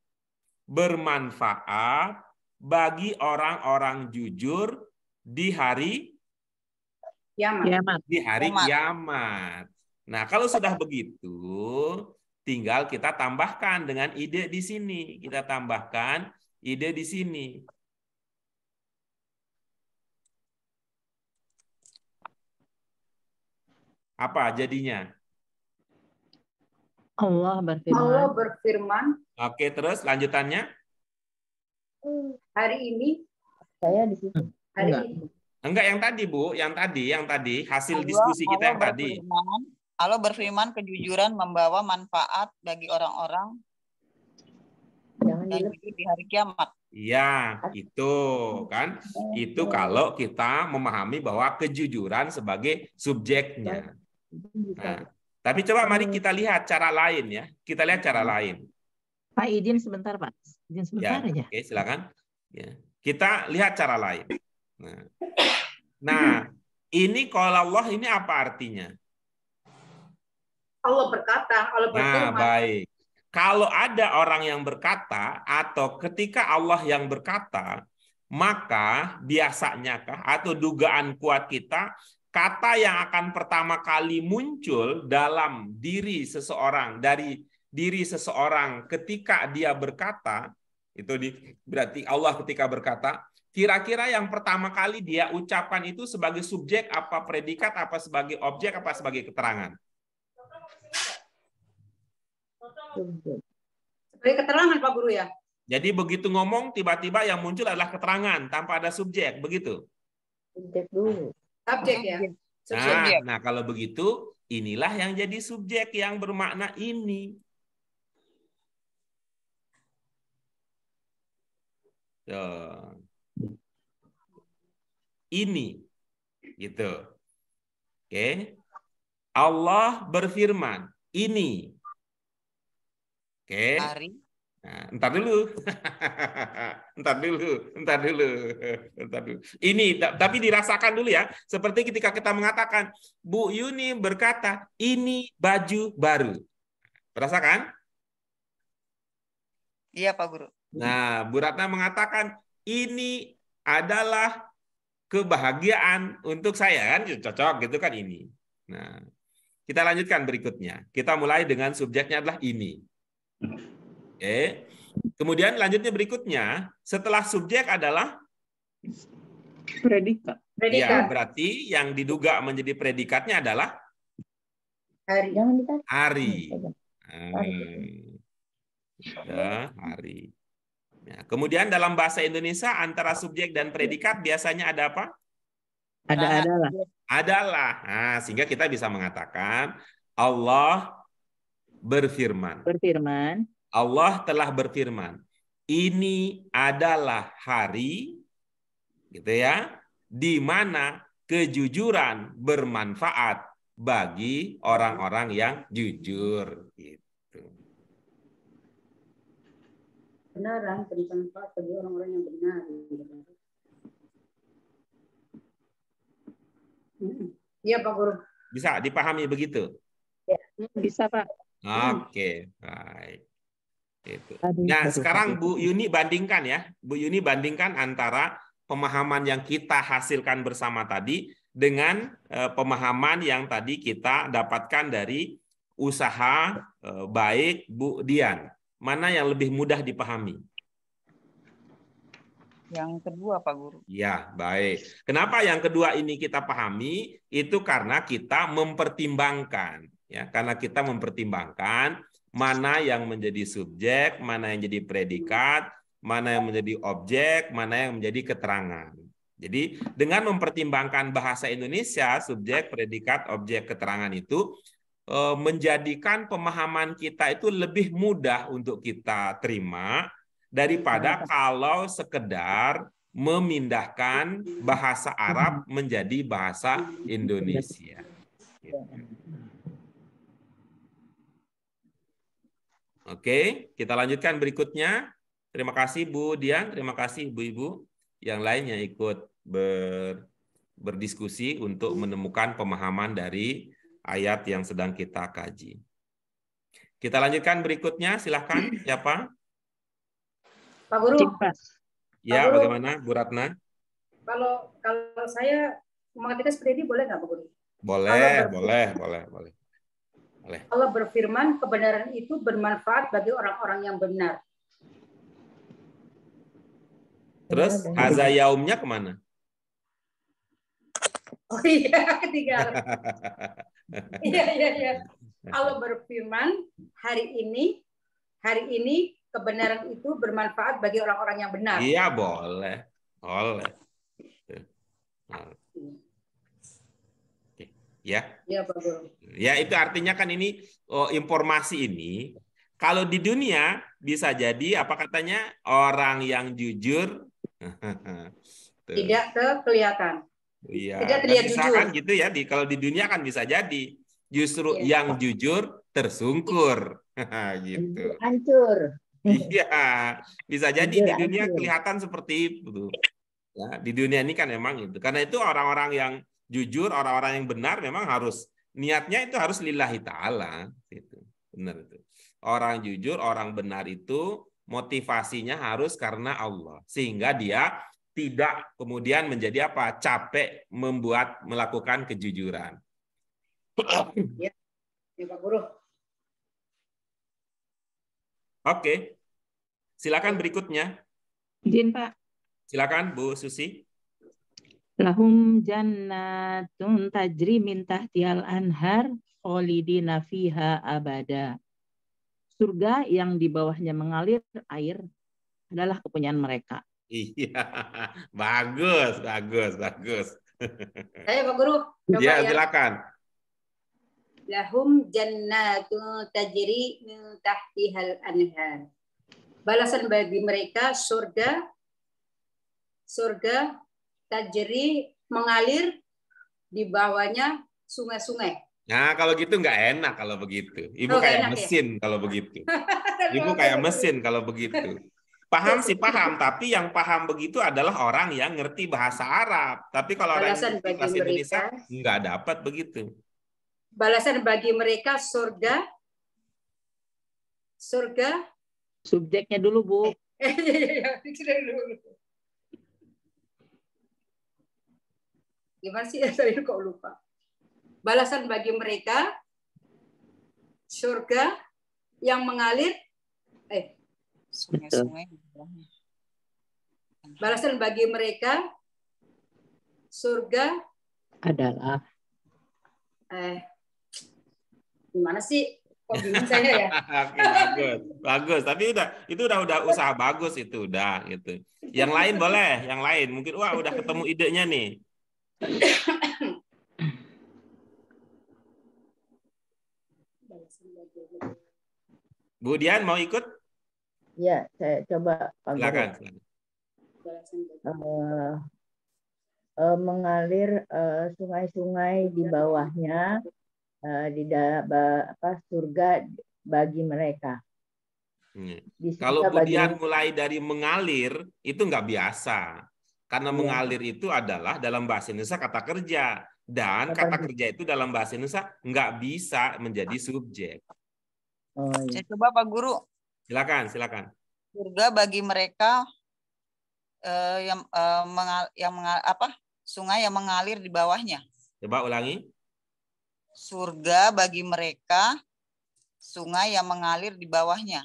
bermanfaat bagi orang-orang jujur di hari Kiamat. kiamat. Nah, kalau sudah begitu, tinggal kita tambahkan dengan ide di sini. Kita tambahkan ide di sini. Apa jadinya? Allah Allah berfirman. berfirman, Oke, terus lanjutannya? hari ini, Saya di situ. hari Enggak. ini. Enggak, yang tadi, Bu. Yang tadi hasil diskusi kita yang tadi. Allah berfirman, kejujuran membawa manfaat bagi orang-orang Jangan yang dilepas. jujur di hari kiamat. Iya, itu kan. Itu kalau kita memahami bahwa kejujuran sebagai subjeknya. Nah, tapi coba mari kita lihat cara lain ya. Kita lihat cara lain. Pak, izin sebentar, Pak. Izin sebentar aja. Oke, silakan. Ya. Kita lihat cara lain. Nah, ini kalau Allah ini apa artinya? Allah berkata, Allah Nah, berfirman. baik. Kalau ada orang yang berkata atau ketika Allah yang berkata, maka biasanya atau dugaan kuat kita, kata yang akan pertama kali muncul dalam diri seseorang, dari diri seseorang ketika dia berkata, berarti Allah ketika berkata, kira-kira yang pertama kali dia ucapkan itu sebagai subjek, apa predikat, apa sebagai objek, apa sebagai keterangan? Sebagai keterangan Pak Guru ya. Jadi begitu ngomong, tiba-tiba yang muncul adalah keterangan tanpa ada subjek, begitu? Subjek dulu. Subjek ya. Nah, kalau begitu, inilah yang jadi subjek yang bermakna ini. Ini, gitu. Oke. Allah berfirman, ini. Oke. Nah, entar dulu. Entar dulu. Ini, tapi dirasakan dulu ya. Seperti ketika kita mengatakan, Bu Yuni berkata, ini baju baru. Rasakan? Iya, Pak Guru. Nah, Bu Ratna mengatakan, ini adalah kebahagiaan untuk saya, kan? Cocok gitu kan ini. Nah, kita lanjutkan berikutnya. Kita mulai dengan subjeknya adalah ini. Oke. Kemudian lanjutnya berikutnya, setelah subjek adalah Predikat. ya, berarti yang diduga menjadi predikatnya adalah Hari. Jangan ditarik. hari. Hari. Nah, kemudian dalam bahasa Indonesia antara subjek dan predikat biasanya ada apa? Adalah. Adalah. Nah, sehingga kita bisa mengatakan Allah berfirman. Allah telah berfirman, ini adalah hari, gitu ya, di mana kejujuran bermanfaat bagi orang-orang yang jujur. Gitu. Kebenaran bermanfaat bagi orang-orang yang benar. Iya Pak Guru. Bisa dipahami begitu? Ya. Bisa, Pak. Oke, baik. Itu. Nah, sekarang Bu Yuni bandingkan ya. Bu Yuni bandingkan antara pemahaman yang kita hasilkan bersama tadi dengan pemahaman yang tadi kita dapatkan dari usaha baik Bu Dian. Mana yang lebih mudah dipahami? Yang kedua, Pak Guru. Ya, baik. Kenapa yang kedua ini kita pahami? Itu karena kita mempertimbangkan. Ya, karena kita mempertimbangkan mana yang menjadi subjek, mana yang jadi predikat, mana yang menjadi objek, mana yang menjadi keterangan. Jadi dengan mempertimbangkan bahasa Indonesia, subjek, predikat, objek, keterangan itu menjadikan pemahaman kita itu lebih mudah untuk kita terima daripada kalau sekedar memindahkan bahasa Arab menjadi bahasa Indonesia. Oke, kita lanjutkan berikutnya. Terima kasih Bu Dian, terima kasih Ibu-ibu yang lainnya ikut berdiskusi untuk menemukan pemahaman dari ayat yang sedang kita kaji. Kita lanjutkan berikutnya, silahkan. Siapa? Pak Guru. Ya, Pak Guru, bagaimana Bu Ratna? Kalau saya mengartikan seperti ini boleh nggak Pak Guru? Boleh. Allah berfirman, kebenaran itu bermanfaat bagi orang-orang yang benar. Terus haza yaumnya kemana? Oh iya, ketinggalan. Iya. Allah berfirman, hari ini kebenaran itu bermanfaat bagi orang-orang yang benar. Iya, boleh. Ya. Iya, Pak Guru. Ya, itu artinya kan ini informasi ini kalau di dunia bisa jadi apa katanya orang yang jujur tidak kelihatan. Iya, tidak terlihat jujur. Kan gitu ya, kalau di dunia kan bisa jadi justru yang jujur tersungkur gitu. Hancur. Iya, bisa jadi di dunia kelihatan seperti itu. Ya, di dunia ini kan memang itu. Karena itu orang-orang yang jujur, orang-orang yang benar memang harus niatnya itu harus lillahi ta'ala. Gitu. Benar itu. Orang jujur, orang benar itu motivasinya harus karena Allah. Sehingga dia tidak kemudian menjadi apa? Capek melakukan kejujuran. Ya, Pak Guru. Oke. Silakan berikutnya. Izin, Pak. Silakan Bu Susi. Lahum jannatun tajri min tahtihal anhar khalidina fiha abada. Surga yang di bawahnya mengalir air adalah kepunyaan mereka. Iya, bagus. Saya Pak Guru. Ya, silakan. Lahum jannatun tajri min tahtihal anhar. Balasan bagi mereka surga tajri mengalir di bawahnya sungai-sungai. Nah, kalau gitu nggak enak kalau begitu. Ibu kayak mesin ya? Kalau begitu. Ibu kayak mesin kalau begitu. Paham sih paham, tapi yang paham begitu adalah orang yang ngerti bahasa Arab. Tapi kalau orang yang ngerti bahasa Indonesia nggak dapat begitu. Balasan bagi mereka surga. Subjeknya dulu, Bu. Gimana sih? Saya kok lupa. Balasan bagi mereka surga yang mengalir. Balasan bagi mereka surga adalah. Gimana sih? Kok bingung saya ya? Oke, bagus. Tapi itu udah usaha bagus itu udah gitu. Yang lain boleh, yang lain mungkin udah ketemu idenya nih. Bu Dian mau ikut? Ya, saya coba. Silakan. Mengalir sungai-sungai di bawahnya di surga bagi mereka. Kalau Bu Dian mulai dari mengalir itu nggak biasa. Karena mengalir itu adalah dalam bahasa Indonesia kata kerja. Dan kata kerja itu dalam bahasa Indonesia nggak bisa menjadi subjek. Saya coba Pak Guru. Silakan. Surga bagi mereka sungai yang mengalir di bawahnya. Coba ulangi. Surga bagi mereka sungai yang mengalir di bawahnya.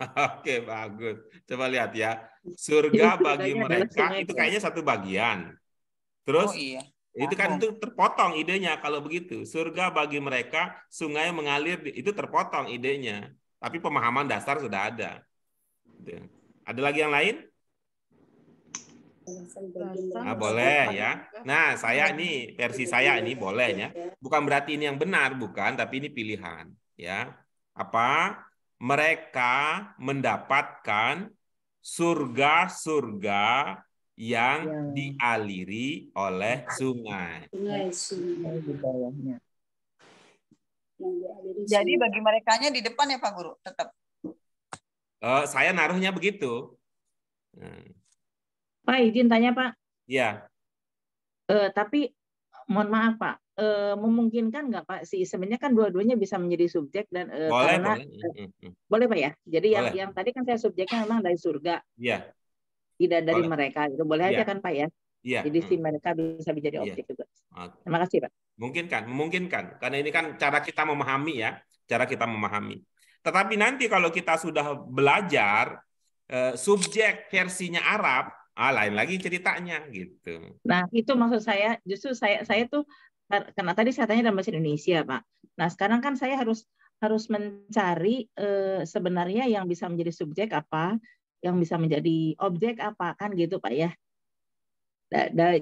Oke, bagus. Coba lihat ya. Surga bagi mereka itu kayaknya satu bagian. Terus itu kan itu terpotong idenya kalau begitu. Surga bagi mereka sungai mengalir itu terpotong idenya. Tapi pemahaman dasar sudah ada. Ada lagi yang lain? Nah, boleh ya. Nah, saya ini versi saya ini boleh ya. Bukan berarti ini yang benar, bukan, tapi ini pilihan ya. Apa? Mereka mendapatkan surga-surga yang dialiri oleh sungai. Sungai di bawahnya. Jadi bagi merekanya di depan ya Pak Guru, tetap. Saya naruhnya begitu. Pak, izin tanya Pak. Ya. Tapi mohon maaf Pak, memungkinkan nggak Pak sih sebenarnya kan dua-duanya bisa menjadi subjek dan Boleh, karena boleh. boleh Pak ya. Jadi Boleh. yang tadi kan saya subjeknya memang dari surga, Iya. tidak dari Boleh. mereka. Itu boleh aja Iya. kan Pak ya. Iya. Jadi si mereka bisa menjadi Iya. objek juga. Oke. Terima kasih Pak. Memungkinkan. Karena ini kan cara kita memahami ya, cara kita memahami. Tetapi nanti kalau kita sudah belajar subjek versinya Arab, lain lagi ceritanya gitu. Nah, itu maksud saya, justru saya tuh karena tadi saya tanya dalam bahasa Indonesia, Pak. Nah, sekarang kan saya harus mencari sebenarnya yang bisa menjadi subjek apa, yang bisa menjadi objek apa, kan gitu, Pak ya.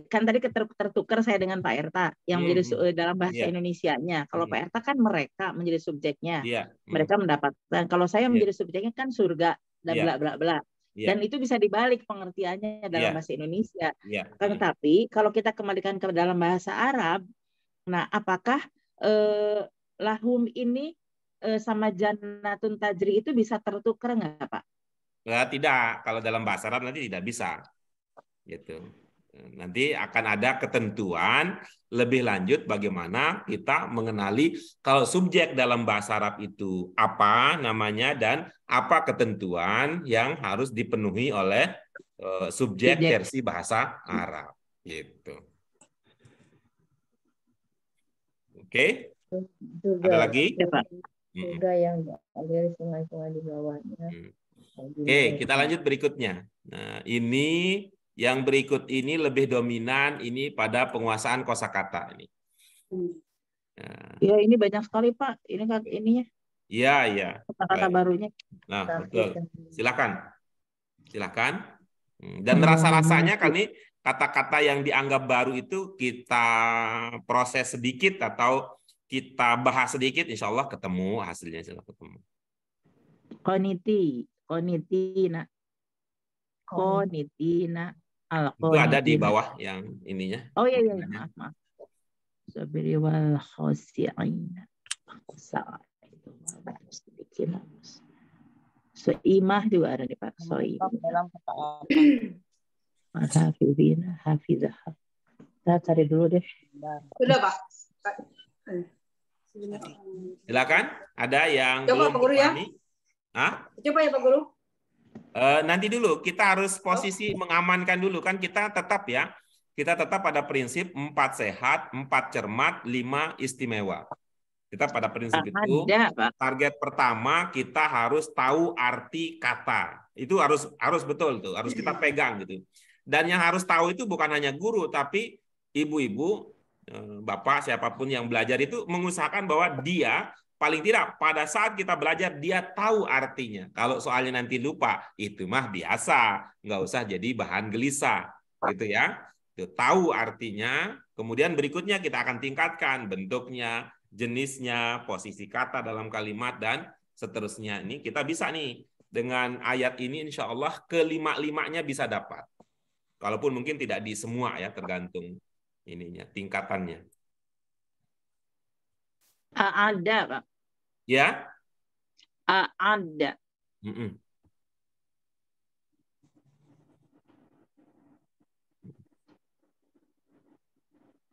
Kan tadi tertukar saya dengan Pak Erta yang menjadi dalam bahasa Indonesianya. Kalau Pak Erta kan mereka menjadi subjeknya. Mereka mendapatkan. Kalau saya menjadi subjeknya kan surga dan bla bla bla. Dan itu bisa dibalik pengertiannya dalam bahasa Indonesia. Tapi kalau kita kembalikan ke dalam bahasa Arab, nah apakah lahum ini sama jannatun tajri itu bisa tertukar nggak Pak? Tidak. Kalau dalam bahasa Arab nanti tidak bisa. Gitu. Nanti akan ada ketentuan lebih lanjut bagaimana kita mengenali kalau subjek dalam bahasa Arab itu apa namanya dan apa ketentuan yang harus dipenuhi oleh subjek versi bahasa Arab gitu. Oke? Ada lagi? Juga yang aliri sungai-sungai di bawahnya. Oke, kita lanjut berikutnya. Nah, ini yang berikut ini lebih dominan ini pada penguasaan kosakata ini. Ya ini banyak sekali Pak. Ini kan ininya. Iya. Kata-kata barunya. Nah betul. Silakan. Dan rasa-rasanya kali kata-kata yang dianggap baru itu kita proses sedikit atau kita bahas sedikit, insya Allah ketemu hasilnya. Ketemu. Konitina. Itu ada di bawah yang ininya. Oh iya, maaf. Sabiri wal khosi'ina. Soimah juga ada di Pak. Soimah. Hafizah. Kita cari dulu deh. Sudah Pak. Silakan. Ada yang coba Pak Guru ya. Coba ya Pak Guru. Nanti dulu kita harus posisi mengamankan dulu kan kita tetap pada prinsip 4 sehat, 4 cermat, 5 istimewa. Kita pada prinsip itu target pertama kita harus tahu arti kata. Itu harus betul tuh, harus kita pegang gitu. Dan yang harus tahu itu bukan hanya guru tapi ibu-ibu, bapak siapapun yang belajar itu mengusahakan bahwa dia paling tidak pada saat kita belajar dia tahu artinya. Kalau soalnya nanti lupa, itu mah biasa, nggak usah jadi bahan gelisah, gitu ya. Itu tahu artinya, kemudian berikutnya kita akan tingkatkan bentuknya, jenisnya, posisi kata dalam kalimat dan seterusnya. Ini kita bisa nih dengan ayat ini, insya Allah kelima-limanya bisa dapat. Kalaupun mungkin tidak di semua ya, tergantung ininya tingkatannya. Ada Pak. Ya? Ada.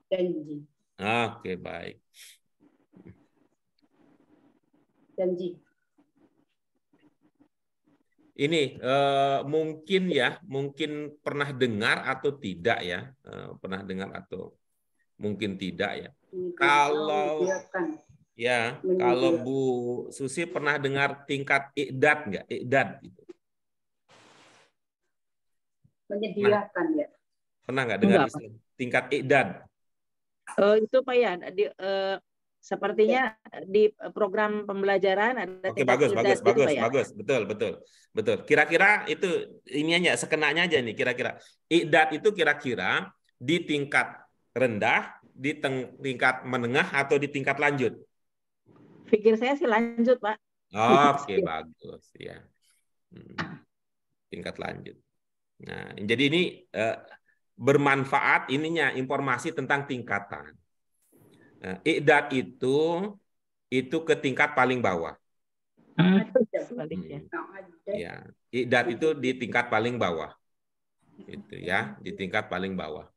Janji. Oke, baik. Janji. Ini mungkin pernah dengar atau tidak ya, pernah dengar atau mungkin tidak ya. Kalau Bu Susi pernah dengar tingkat i'dad nggak? I'dad gitu. Menyediakan ya. Pernah nggak dengar istilah tingkat i'dad? Itu Pak ya, Sepertinya di program pembelajaran ada Oke, tingkat bagus, IDAT bagus, gitu, bagus, Pak ya? bagus, betul, betul, betul. Kira-kira itu ini aja, sekenanya aja nih, kira-kira. IDAT itu kira-kira di tingkat rendah, di tingkat menengah, atau di tingkat lanjut? Pikir saya sih lanjut, Pak. Oke, bagus, ya. Tingkat lanjut. Nah, jadi ini bermanfaat ininya informasi tentang tingkatan. Nah, IDAT itu ke tingkat paling bawah. Sebaliknya. Ya, IDAT itu di tingkat paling bawah. Itu ya, di tingkat paling bawah.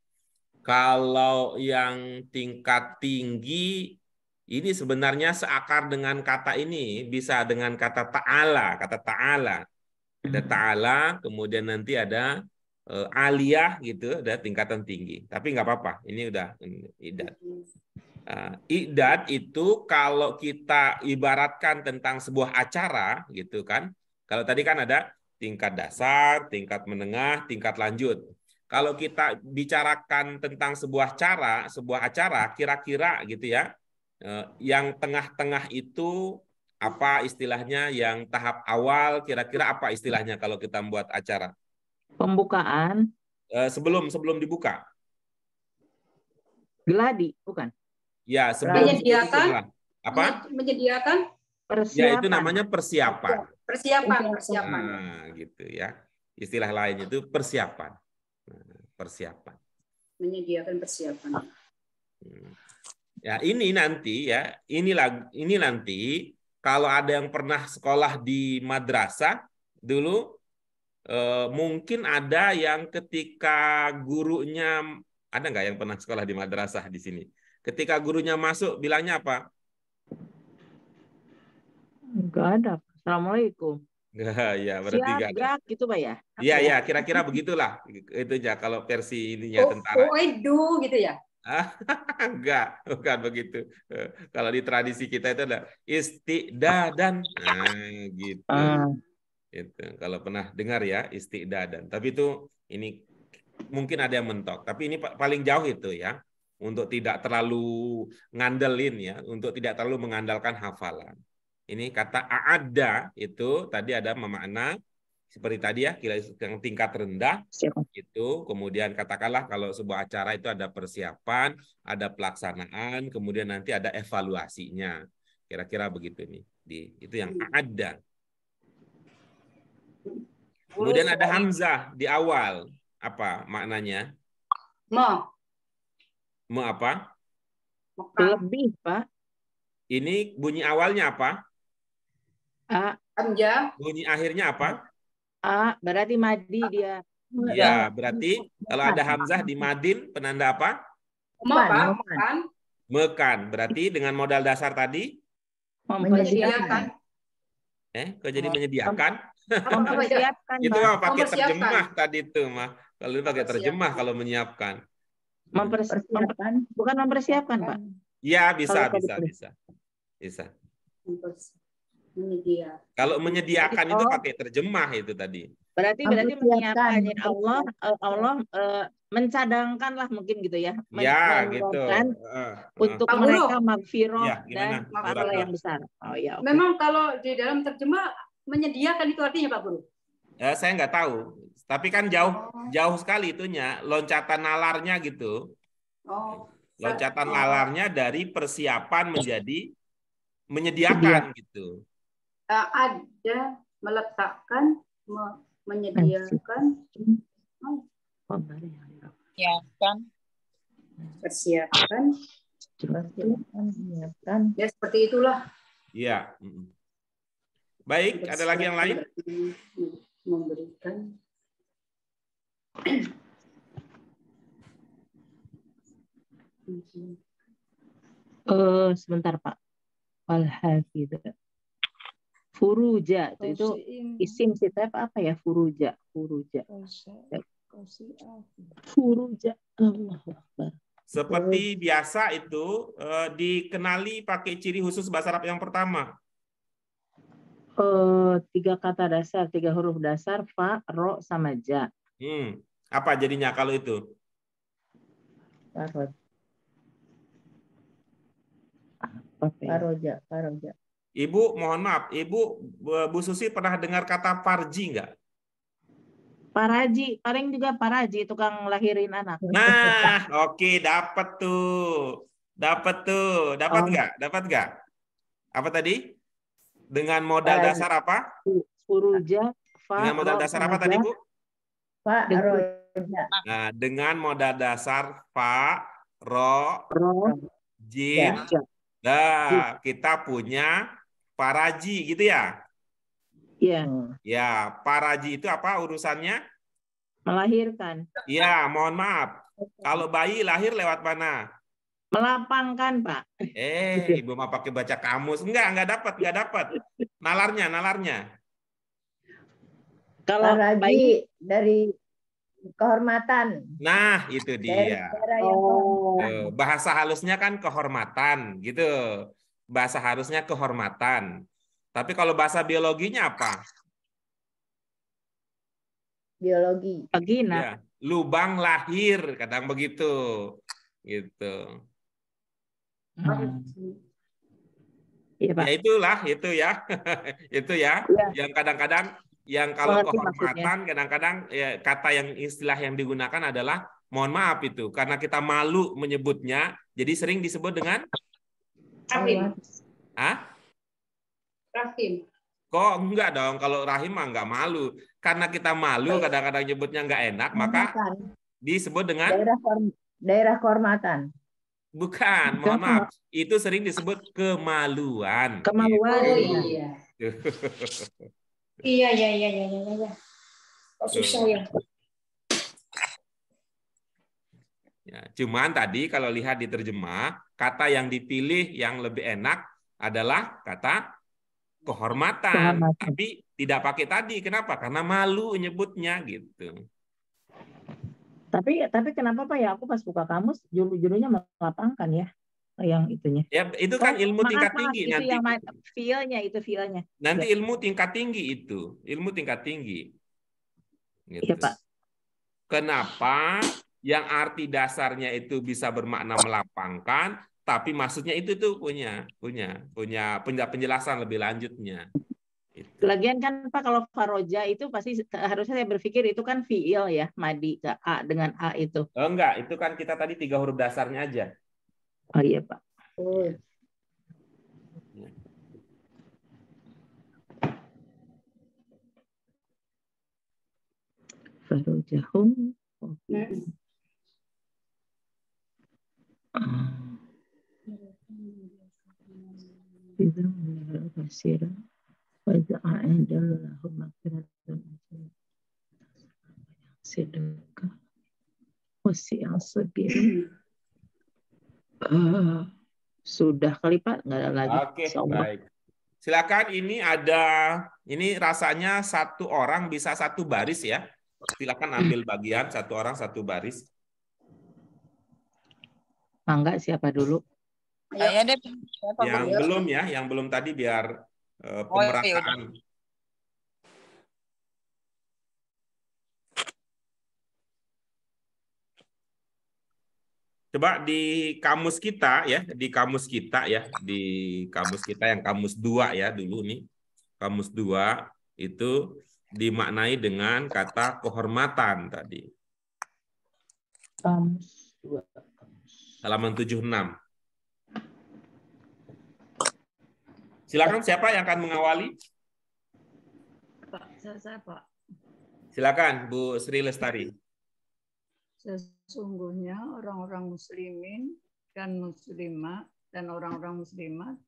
Kalau yang tingkat tinggi ini sebenarnya seakar dengan kata ini, bisa dengan kata ta'ala, kata ta'ala. Ada ta'ala, kemudian nanti ada aliyah gitu, ada tingkatan tinggi. Tapi nggak apa-apa, ini udah IDAT. IDAT itu kalau kita ibaratkan tentang sebuah acara gitu kan. Kalau tadi kan ada tingkat dasar, tingkat menengah, tingkat lanjut. Kalau kita bicarakan tentang sebuah acara kira-kira gitu ya. Yang tengah-tengah itu apa istilahnya, yang tahap awal kira-kira apa istilahnya kalau kita membuat acara? Pembukaan. Sebelum dibuka. Geladi, bukan? Ya, sebelum menyediakan apa? Menyediakan persiapan. Ya, itu namanya persiapan. Persiapan. Nah, gitu ya. Istilah lain itu persiapan. Persiapan. Menyediakan persiapan. Ya, ini nanti ya, ini nanti kalau ada yang pernah sekolah di madrasah dulu, mungkin ada yang ketika gurunya, ada nggak yang pernah sekolah di madrasah di sini? Ketika gurunya masuk, bilangnya apa? Enggak ada. Assalamualaikum. Ya, berarti Siap, nggak ada. gerak gitu, Pak ya? Iya, ya, kira-kira begitulah. Itu aja kalau versi ininya tentara. Oedu gitu ya? Enggak, bukan begitu. Kalau di tradisi kita itu ada istidadan. Nah, gitu. Itu. Kalau pernah dengar ya, istidadan. Tapi itu ini mungkin ada yang mentok. Tapi ini paling jauh itu ya. Untuk tidak terlalu ngandelin ya, untuk tidak terlalu mengandalkan hafalan. Ini kata a'adda itu tadi ada memakna seperti tadi ya, yang tingkat rendah itu, kemudian katakanlah kalau sebuah acara itu ada persiapan, ada pelaksanaan, kemudian nanti ada evaluasinya. Kira-kira begitu nih. Itu yang a'adda. Kemudian ada hamzah di awal. Apa maknanya? Mau apa? Lebih, Pak. Ini bunyi awalnya apa? A. Hamzah. Bunyi akhirnya apa? A, berarti madi dia. Ya, berarti kalau ada hamzah di madin, penanda apa? Mekan. Mekan. Berarti dengan modal dasar tadi? Mempersiapkan. Kok jadi menyediakan? Mempersiapkan, Itu Pak. mah pakai terjemah tadi itu mah. Kalau ini pakai terjemah kalau menyiapkan. Mempersiapkan. Bukan mempersiapkan, Pak. Ya, bisa. Menyediakan. Kalau menyediakan itu pakai terjemah itu tadi. Berarti menyiapkan. Allah mencadangkan lah mungkin gitu ya. Ya, gitu. Untuk mereka magfirah dan gimana? pahala yang besar. Oh ya. Okay. Memang kalau di dalam terjemah menyediakan itu artinya Pak Guru? Saya nggak tahu. Tapi kan jauh sekali itunya, loncatan nalarnya gitu. Loncatan nalarnya dari persiapan menjadi menyediakan gitu. Ada meletakkan, menyediakan, persiapkan, menyiapkan. Ya seperti itulah. Iya. Baik, ada lagi yang lain? Memberikan. Sebentar Pak. Al-Hafidh. Furuja itu isim sifat apa ya? Furuja. Allah Akbar. Seperti biasa itu dikenali pakai ciri khusus bahasa Arab yang pertama. 3 kata dasar, 3 huruf dasar, fa, ro, sama ja. Apa jadinya kalau itu? Faroja, Faroja. Ibu, mohon maaf, Ibu Bu Susi pernah dengar kata Parji nggak? Paraji, paling juga Paraji, tukang lahirin anak. Nah, oke, dapat tuh. Dapat tuh. Dapat Oh. nggak? Dapat nggak? Apa tadi? Dengan modal Paraji. dasar apa? Furuja, Dengan modal dasar apa tadi, Bu? Faroja. Nah, dengan modal dasar fa, ro, Ro, jim. Ja. Nah, kita punya Paraji gitu ya. Iya, Ya, Paraji itu apa urusannya? melahirkan. Ya, mohon maaf. Kalau bayi lahir lewat mana? Melapangkan, Pak. Ibu mau pakai baca kamus. Enggak dapat. Nalarnya. Kalau bayi, Paraji dari kehormatan. Nah, itu dia. Daerah yang kehormatan. Bahasa halusnya kan kehormatan, gitu. Bahasa harusnya kehormatan. Tapi kalau bahasa biologinya apa? Biologi. vagina. Ya, lubang lahir, kadang begitu. Gitu. Iya, Pak. Ya itulah, itu ya. Itu ya. Iya. Yang kadang-kadang yang kalau Mengerti kehormatan kadang-kadang ya, kata yang istilah yang digunakan adalah mohon maaf itu karena kita malu menyebutnya, jadi sering disebut dengan Rahim. Rahim. Kok enggak dong, kalau rahim mah enggak malu. Karena kita malu kadang-kadang nyebutnya enggak enak, maka disebut dengan daerah kehormatan. bukan, mohon maaf. Itu sering disebut kemaluan. Kemaluan. Oh Gitu. iya. Iya. Kok susah ya? Ya, cuman tadi kalau lihat di terjemah, kata yang dipilih yang lebih enak adalah kata kehormatan. Tapi tidak pakai tadi. Kenapa? Karena malu nyebutnya gitu. Tapi kenapa Pak ya aku pas buka kamus judulnya melapangkan ya yang itunya. Ya, itu kan ilmu tingkat tinggi itu nanti. yang feel-nya. Nanti Ya. ilmu tingkat tinggi itu, ilmu tingkat tinggi. Gitu. Iya, Pak. Kenapa yang arti dasarnya itu bisa bermakna melapangkan, tapi maksudnya itu tuh punya penjelasan lebih lanjutnya. Gitu. Lagian kan Pak kalau Faroja itu pasti harusnya saya berpikir itu kan fiil ya, madi ke A dengan A itu. Oh enggak, itu kan kita tadi 3 huruf dasarnya aja. Oh iya Pak. Ya. Farojahum. Sudah kali Pak, nggak ada lagi. Oke, baik. Silakan, ini rasanya satu orang bisa satu baris ya. Silakan ambil bagian satu orang satu baris. Mangga siapa dulu? Saya deh. Yang belum ya, yang belum tadi biar pemerataan. Coba di kamus kita ya, di kamus kita yang kamus 2 ya dulu nih. Kamus 2 itu dimaknai dengan kata kehormatan tadi. Kamus 2. Halaman 76. Silakan siapa yang akan mengawali? Pak, saya Pak. Silakan Bu Sri Lestari. Sesungguhnya orang-orang muslimin dan muslimat dan orang-orang muslimat,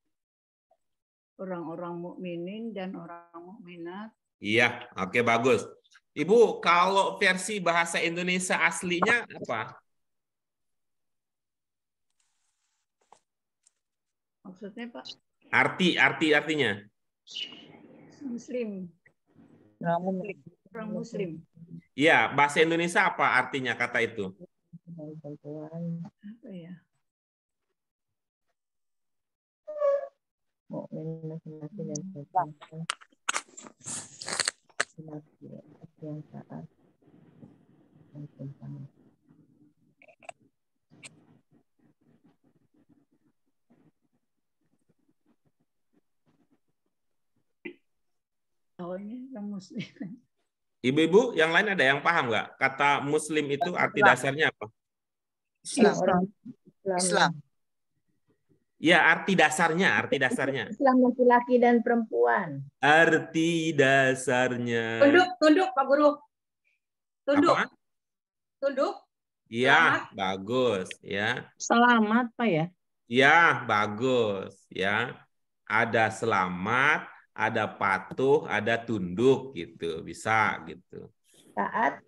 orang-orang mukminin dan orang mukminat. Iya, oke, bagus. Ibu, kalau versi bahasa Indonesia aslinya apa? Maksudnya Pak? Artinya? Muslim. Orang muslim. Iya, bahasa Indonesia apa artinya kata itu? Apa ya? pokoknya yang muslim. Ibu-ibu yang lain ada yang paham nggak? Kata muslim itu arti Islam. dasarnya apa? Islam. Orang Islam. Islam. Ya, arti dasarnya, arti dasarnya. Islam laki-laki dan perempuan. Arti dasarnya. Tunduk Pak Guru. Tunduk. Apa? Tunduk. Iya, bagus ya. Selamat Pak ya. Ya, bagus ya. Ada selamat, ada patuh, ada tunduk gitu. Bisa gitu. Taat.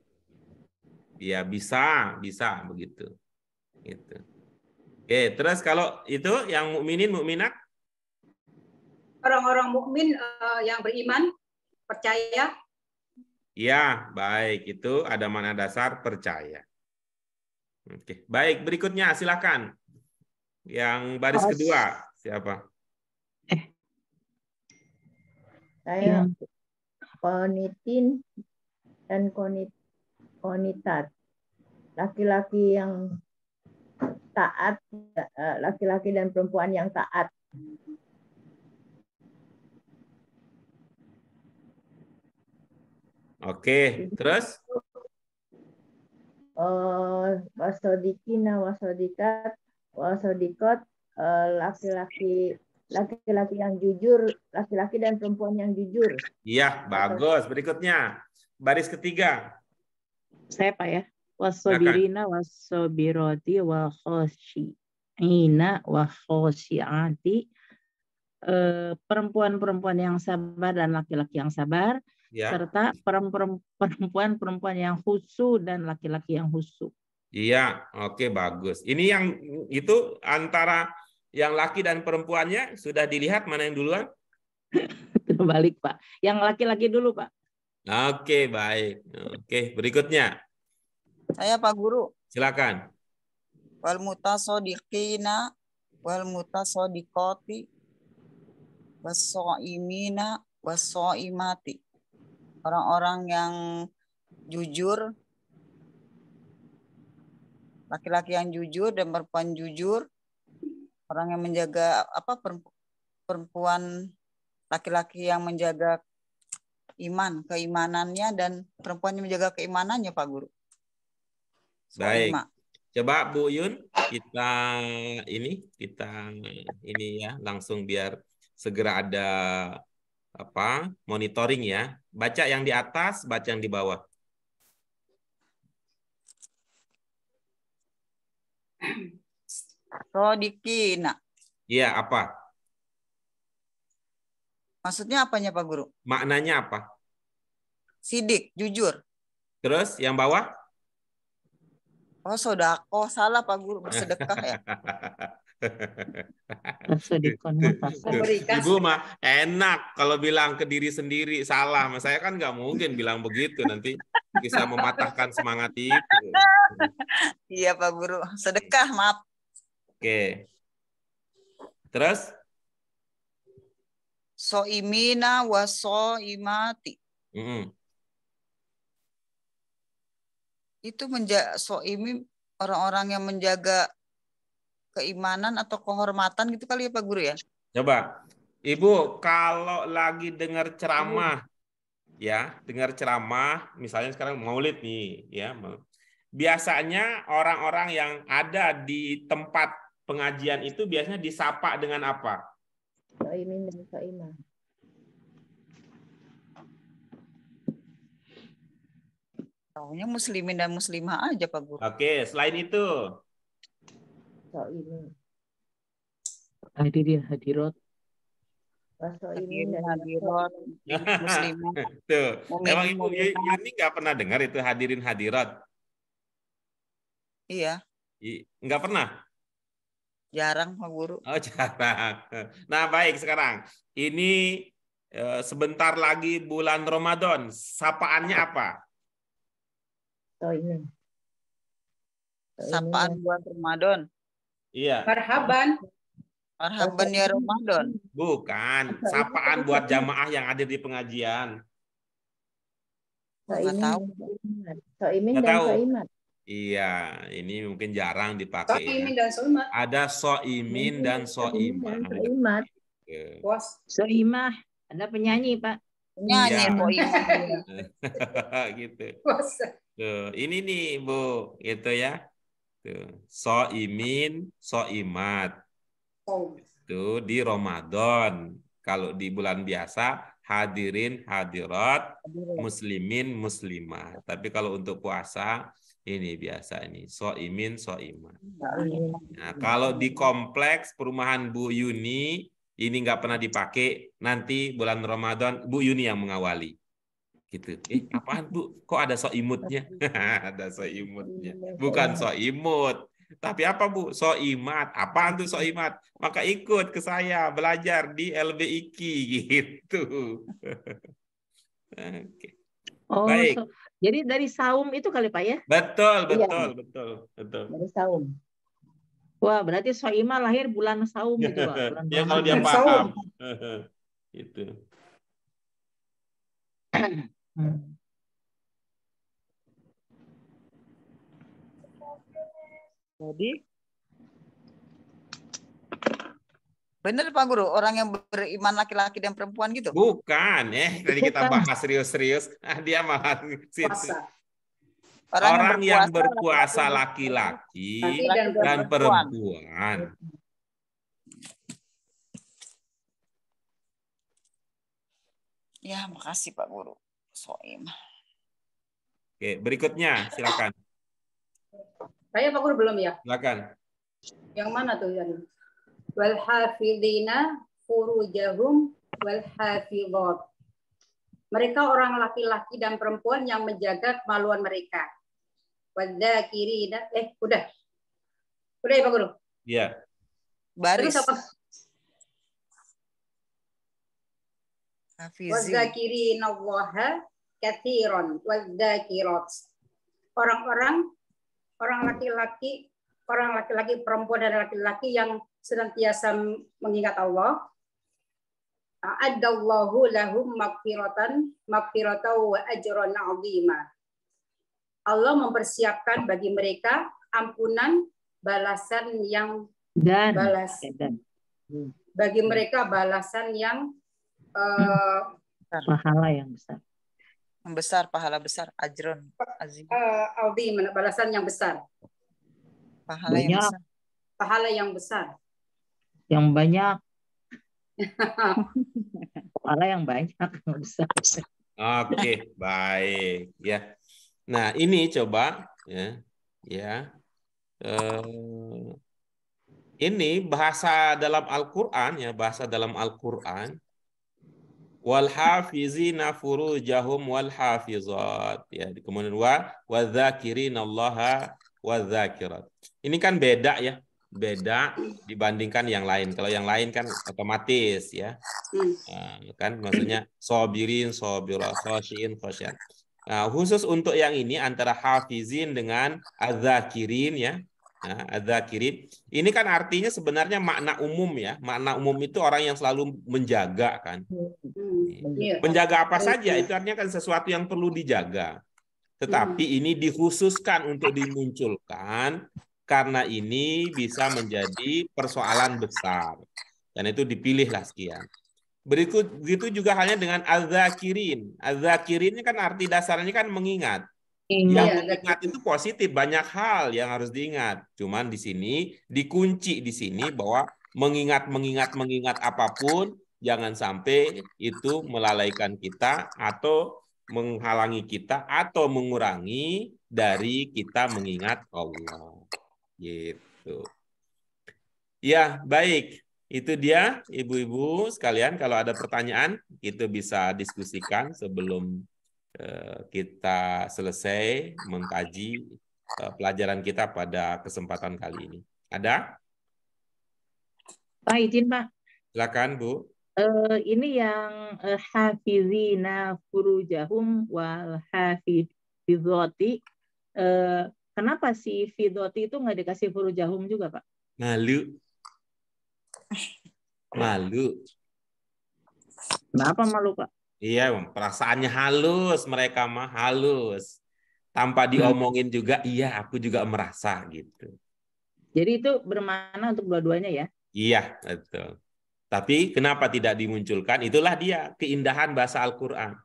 Ya, bisa begitu. Gitu. Oke, terus kalau itu yang mukminin mukminat? Orang-orang mukmin yang beriman, percaya. Ya, baik. Itu ada makna dasar percaya. Oke, baik. Berikutnya silakan. Yang baris kedua siapa? Saya konitin dan konitat. Laki-laki yang taat, laki-laki dan perempuan yang taat. Oke, terus? Wasodikina, wasodikat, wasodikot, laki-laki yang jujur, laki-laki dan perempuan yang jujur. Iya, bagus. Berikutnya, baris ketiga. Saya Pak ya. Wasobirina wasobiroti wa khosyi'ina wa khosyi'ati. Perempuan-perempuan yang sabar dan laki-laki yang sabar. Ya. Serta perempuan-perempuan yang khusyuk dan laki-laki yang khusyuk. Iya, oke, bagus. Ini yang itu antara yang laki dan perempuannya sudah dilihat mana yang duluan? Terbalik Pak. Yang laki-laki dulu Pak. Oke, baik. Oke, berikutnya. Saya Pak Guru. Silakan. Wal mutasodiqina wal mutasodiqati wassoimina wassoimati. Orang-orang yang jujur, laki-laki yang jujur dan perempuan jujur, orang yang menjaga perempuan laki-laki yang menjaga keimanannya dan perempuan yang menjaga keimanannya Pak Guru. Baik. Soima. Coba Bu Yun kita ya langsung biar segera ada monitoring ya. Baca yang di atas, baca yang di bawah. Sodikina. Iya, apa? Maksudnya apanya Pak Guru? Maknanya apa? Sidik, jujur. Terus yang bawah? Oh, sodako. Salah Pak Guru, bersedekah ya. Ibu mah enak kalau bilang ke diri sendiri salah. Saya kan nggak mungkin bilang begitu, nanti bisa mematahkan semangat itu. Iya Pak Guru, sedekah, maaf. Oke. Terus? Soimina wa soimati. Itu soimi orang-orang yang menjaga keimanan atau kehormatan gitu kali ya Pak Guru ya? Coba, Ibu kalau lagi dengar ceramah, ya, dengar ceramah, misalnya sekarang Maulid nih, ya, biasanya orang-orang yang ada di tempat pengajian itu biasanya disapa dengan apa? Soimin dan soimah. Taunya muslimin dan muslimah aja Pak Guru. Oke, selain itu. Soimin. Hadirin hadirat. Soimin dan hadirat. Muslimah. Tuh. Emang Ibu ini nggak pernah dengar itu hadirin hadirat? Iya. Nggak pernah? Jarang Pak Guru. Oh, jarang. Nah, baik sekarang. Ini sebentar lagi bulan Ramadan. Sapaannya apa? Soimin. Sapaan bulan Ramadan. Iya. Marhaban. Marhaban ya Ramadan. Bukan. Sapaan buat jamaah yang hadir di pengajian. Nggak tahu. Soimin dan soimat. Iya, ini mungkin jarang dipakai. Soimin ya. dan soimat. Ada soimin dan soimah. Soimat. Bos. Soimah. Ada penyanyi Pak. Nyanyi Iya. kok ini. Gitu. Puasa. Tuh, ini nih Bu, gitu ya. Tuh, soimin, soimat. Oh. Itu di Ramadan. Kalau di bulan biasa hadirin, hadirat, muslimin, muslimah. Tapi kalau untuk puasa ini biasa ini soimin, soimat. Nah, kalau di kompleks perumahan Bu Yuni ini nggak pernah dipakai, nanti bulan Ramadan Bu Yuni yang mengawali. Gitu. Apaan Bu? Kok ada soimutnya? Ada soimutnya. Bukan soimut. Tapi apa Bu? Soimat. Apaan tuh soimat? Maka ikut ke saya belajar di LBIKI gitu. Oke. Oh, Baik. jadi dari saum itu kali Pak ya? Betul, Iya. betul. Dari saum. Wah, berarti Soimah lahir bulan saum itu Pak. Bulan Ya kalau dia Ramadan. paham. Gitu. Jadi benar Pak Guru, orang yang beriman laki-laki dan perempuan gitu. Bukan, tadi kita Bukan. bahas serius-serius. Dia malah situ. Puasa. Orang yang berpuasa laki-laki dan perempuan. Ya, makasih Pak Guru. Soim. Oke, berikutnya silakan. Saya Pak Guru belum ya? Silakan. Yang mana tuh yang? Wal hafidina furujahum wal hafidhat. Mereka orang laki-laki dan perempuan yang menjaga kemaluan mereka. Wadzakirina udah. Udah ya Pak Guru? Iya. Baris. Terus apa? Hafizin. Wadzakirinallaha katsiran wadzakirat. Orang laki-laki, perempuan dan laki-laki yang senantiasa mengingat Allah. A'addallahu lahum maghfiratan wa ajran 'azima. Allah mempersiapkan bagi mereka ampunan, balasan yang bagi mereka balasan yang pahala yang besar. Yang besar, pahala besar, ajron azim. azim, balasan yang besar. Pahala yang besar. Pahala yang besar. Yang banyak. Pahala yang banyak yang besar. Oke, baik ya. Nah, ini coba ya. Ini bahasa dalam Al-Qur'an ya, bahasa dalam Al-Qur'an. Wal hafizina furujahum wal hafizat ya, kemudian wadzakirinallaha wadzakirat. Ini kan beda ya, beda dibandingkan yang lain. Kalau yang lain kan otomatis ya. Kan maksudnya sobirin, sobirat, khosyin, khosyan. Nah, khusus untuk yang ini antara hafizin dengan adzakirin ya. Nah, adzakirin ini kan artinya sebenarnya makna umum ya. Makna umum itu orang yang selalu menjaga kan. Menjaga apa saja itu artinya kan sesuatu yang perlu dijaga. Tetapi ini dikhususkan untuk dimunculkan karena ini bisa menjadi persoalan besar. Dan itu dipilihlah sekian. Begitu juga halnya dengan adzakirin. Adzakirin ini kan arti dasarnya kan mengingat. Yang mengingat itu positif, banyak hal yang harus diingat. Cuman di sini dikunci di sini bahwa mengingat apapun jangan sampai itu melalaikan kita atau menghalangi kita atau mengurangi dari kita mengingat Allah. Gitu. Ya, baik. Itu dia ibu-ibu sekalian, kalau ada pertanyaan itu bisa diskusikan sebelum kita selesai mengkaji pelajaran kita pada kesempatan kali ini. Ada? Pak, izin Pak. Silakan Bu. Ini yang hafizina furujahum wal hafizati. Kenapa si fidoti itu nggak dikasih furujahum juga Pak? Malu. Kenapa malu Pak? Iya, perasaannya halus, mereka mah halus. Tanpa diomongin juga, iya aku juga merasa gitu. Jadi itu bermakna untuk dua-duanya ya? Iya, betul. Tapi kenapa tidak dimunculkan? Itulah dia keindahan bahasa Al-Qur'an.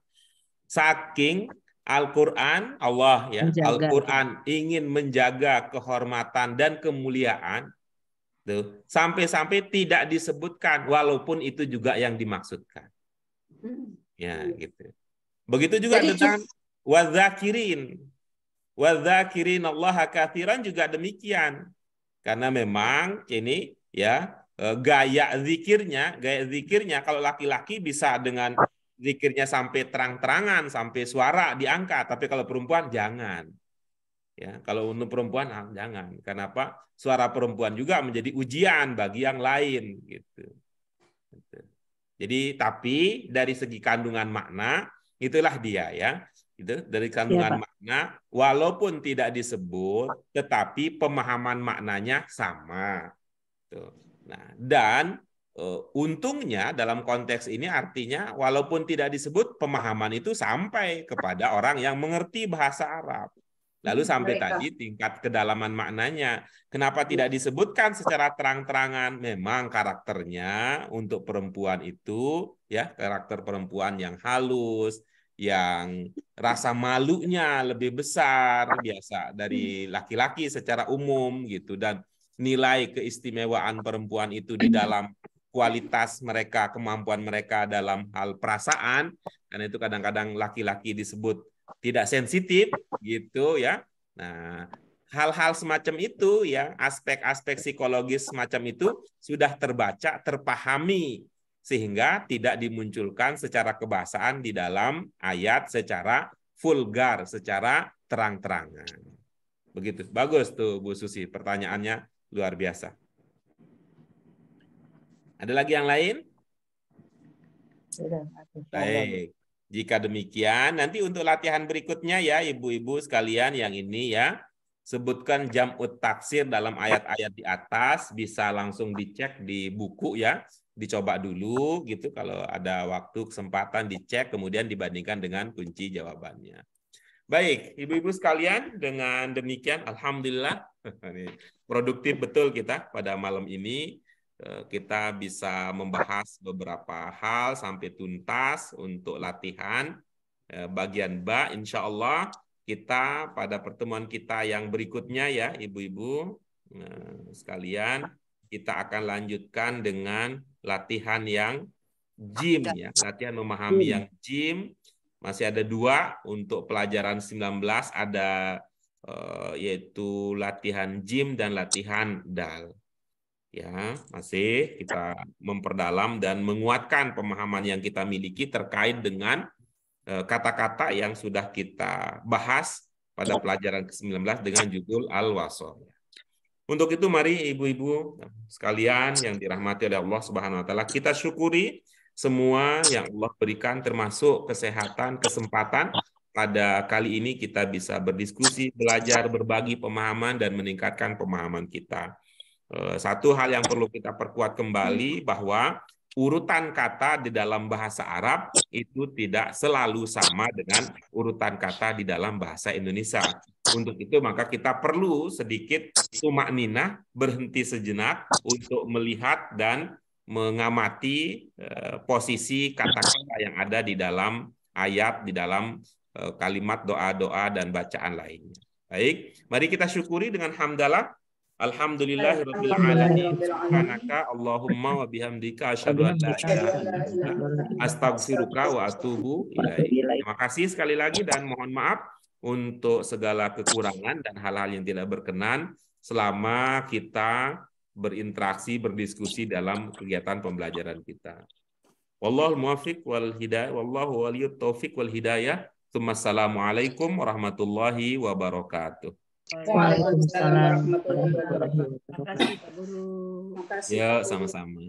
Saking Al-Qur'an, Allah ya, Al-Qur'an ingin menjaga kehormatan dan kemuliaan tuh, sampai-sampai tidak disebutkan walaupun itu juga yang dimaksudkan. Ya, gitu. Begitu juga Jadi, dengan wadzakirin. Wadzakirin Allah katsiran juga demikian. Karena memang ini ya gaya zikirnya kalau laki-laki bisa dengan zikirnya sampai terang-terangan, sampai suara diangkat, tapi kalau perempuan jangan. Ya, kalau untuk perempuan jangan. Kenapa? Suara perempuan juga menjadi ujian bagi yang lain gitu. Jadi tapi dari segi kandungan makna itulah dia ya. Itu dari kandungan makna walaupun tidak disebut tetapi pemahaman maknanya sama. Tuh. Nah, dan untungnya dalam konteks ini artinya walaupun tidak disebut pemahaman itu sampai kepada orang yang mengerti bahasa Arab. Lalu sampai tadi tingkat kedalaman maknanya. Kenapa tidak disebutkan secara terang-terangan? Memang karakternya untuk perempuan itu ya karakter perempuan yang halus, yang rasa malunya lebih besar biasa dari laki-laki secara umum gitu, dan nilai keistimewaan perempuan itu di dalam kualitas mereka, kemampuan mereka dalam hal perasaan, karena itu kadang-kadang laki-laki disebut tidak sensitif gitu ya. Nah, hal-hal semacam itu ya, aspek-aspek psikologis semacam itu sudah terbaca, terpahami sehingga tidak dimunculkan secara kebahasaan di dalam ayat secara vulgar, secara terang-terangan. Begitu. Bagus tuh Bu Susi, pertanyaannya luar biasa. Ada lagi yang lain? Baik. Jika demikian, nanti untuk latihan berikutnya ya ibu-ibu sekalian yang ini ya, sebutkan jam'ut taksir dalam ayat-ayat di atas, bisa langsung dicek di buku ya, dicoba dulu gitu, kalau ada waktu kesempatan dicek, kemudian dibandingkan dengan kunci jawabannya. Baik, ibu-ibu sekalian, dengan demikian alhamdulillah produktif betul kita pada malam ini. Kita bisa membahas beberapa hal sampai tuntas untuk latihan bagian ba. Insya Allah kita pada pertemuan kita yang berikutnya ya ibu-ibu sekalian, kita akan lanjutkan dengan latihan yang jim ya, latihan memahami yang jim. Masih ada 2 untuk pelajaran 19, ada yaitu latihan jim dan latihan dal. Ya, masih kita memperdalam dan menguatkan pemahaman yang kita miliki terkait dengan kata-kata yang sudah kita bahas pada pelajaran ke-19 dengan judul Al-Wasol. Untuk itu mari ibu-ibu sekalian yang dirahmati oleh Allah Subhanahu wa taala, kita syukuri semua yang Allah berikan termasuk kesehatan, kesempatan pada kali ini kita bisa berdiskusi, belajar, berbagi pemahaman dan meningkatkan pemahaman kita. Satu hal yang perlu kita perkuat kembali bahwa urutan kata di dalam bahasa Arab itu tidak selalu sama dengan urutan kata di dalam bahasa Indonesia. Untuk itu maka kita perlu sedikit tumakninah, berhenti sejenak untuk melihat dan mengamati posisi kata-kata yang ada di dalam ayat, di dalam kalimat doa-doa dan bacaan lainnya. Baik, mari kita syukuri dengan hamdalah. Alhamdulillahirabbil alamin. Subhanaka Allahumma wa bihamdika asyhadu an la ilaha illa anta astaghfiruka wa atubu ilaik. Terima kasih sekali lagi dan mohon maaf untuk segala kekurangan dan hal-hal yang tidak berkenan selama kita berinteraksi, berdiskusi dalam kegiatan pembelajaran kita. Wallahul muwaffiq wal hidayah, wallahu waliyut taufiq wal hidayah. Assalamualaikum warahmatullahi wabarakatuh. Waalaikumsalam warahmatullahi wabarakatuh. Terima kasih Pak Guru. Terima kasih. Ya, sama-sama.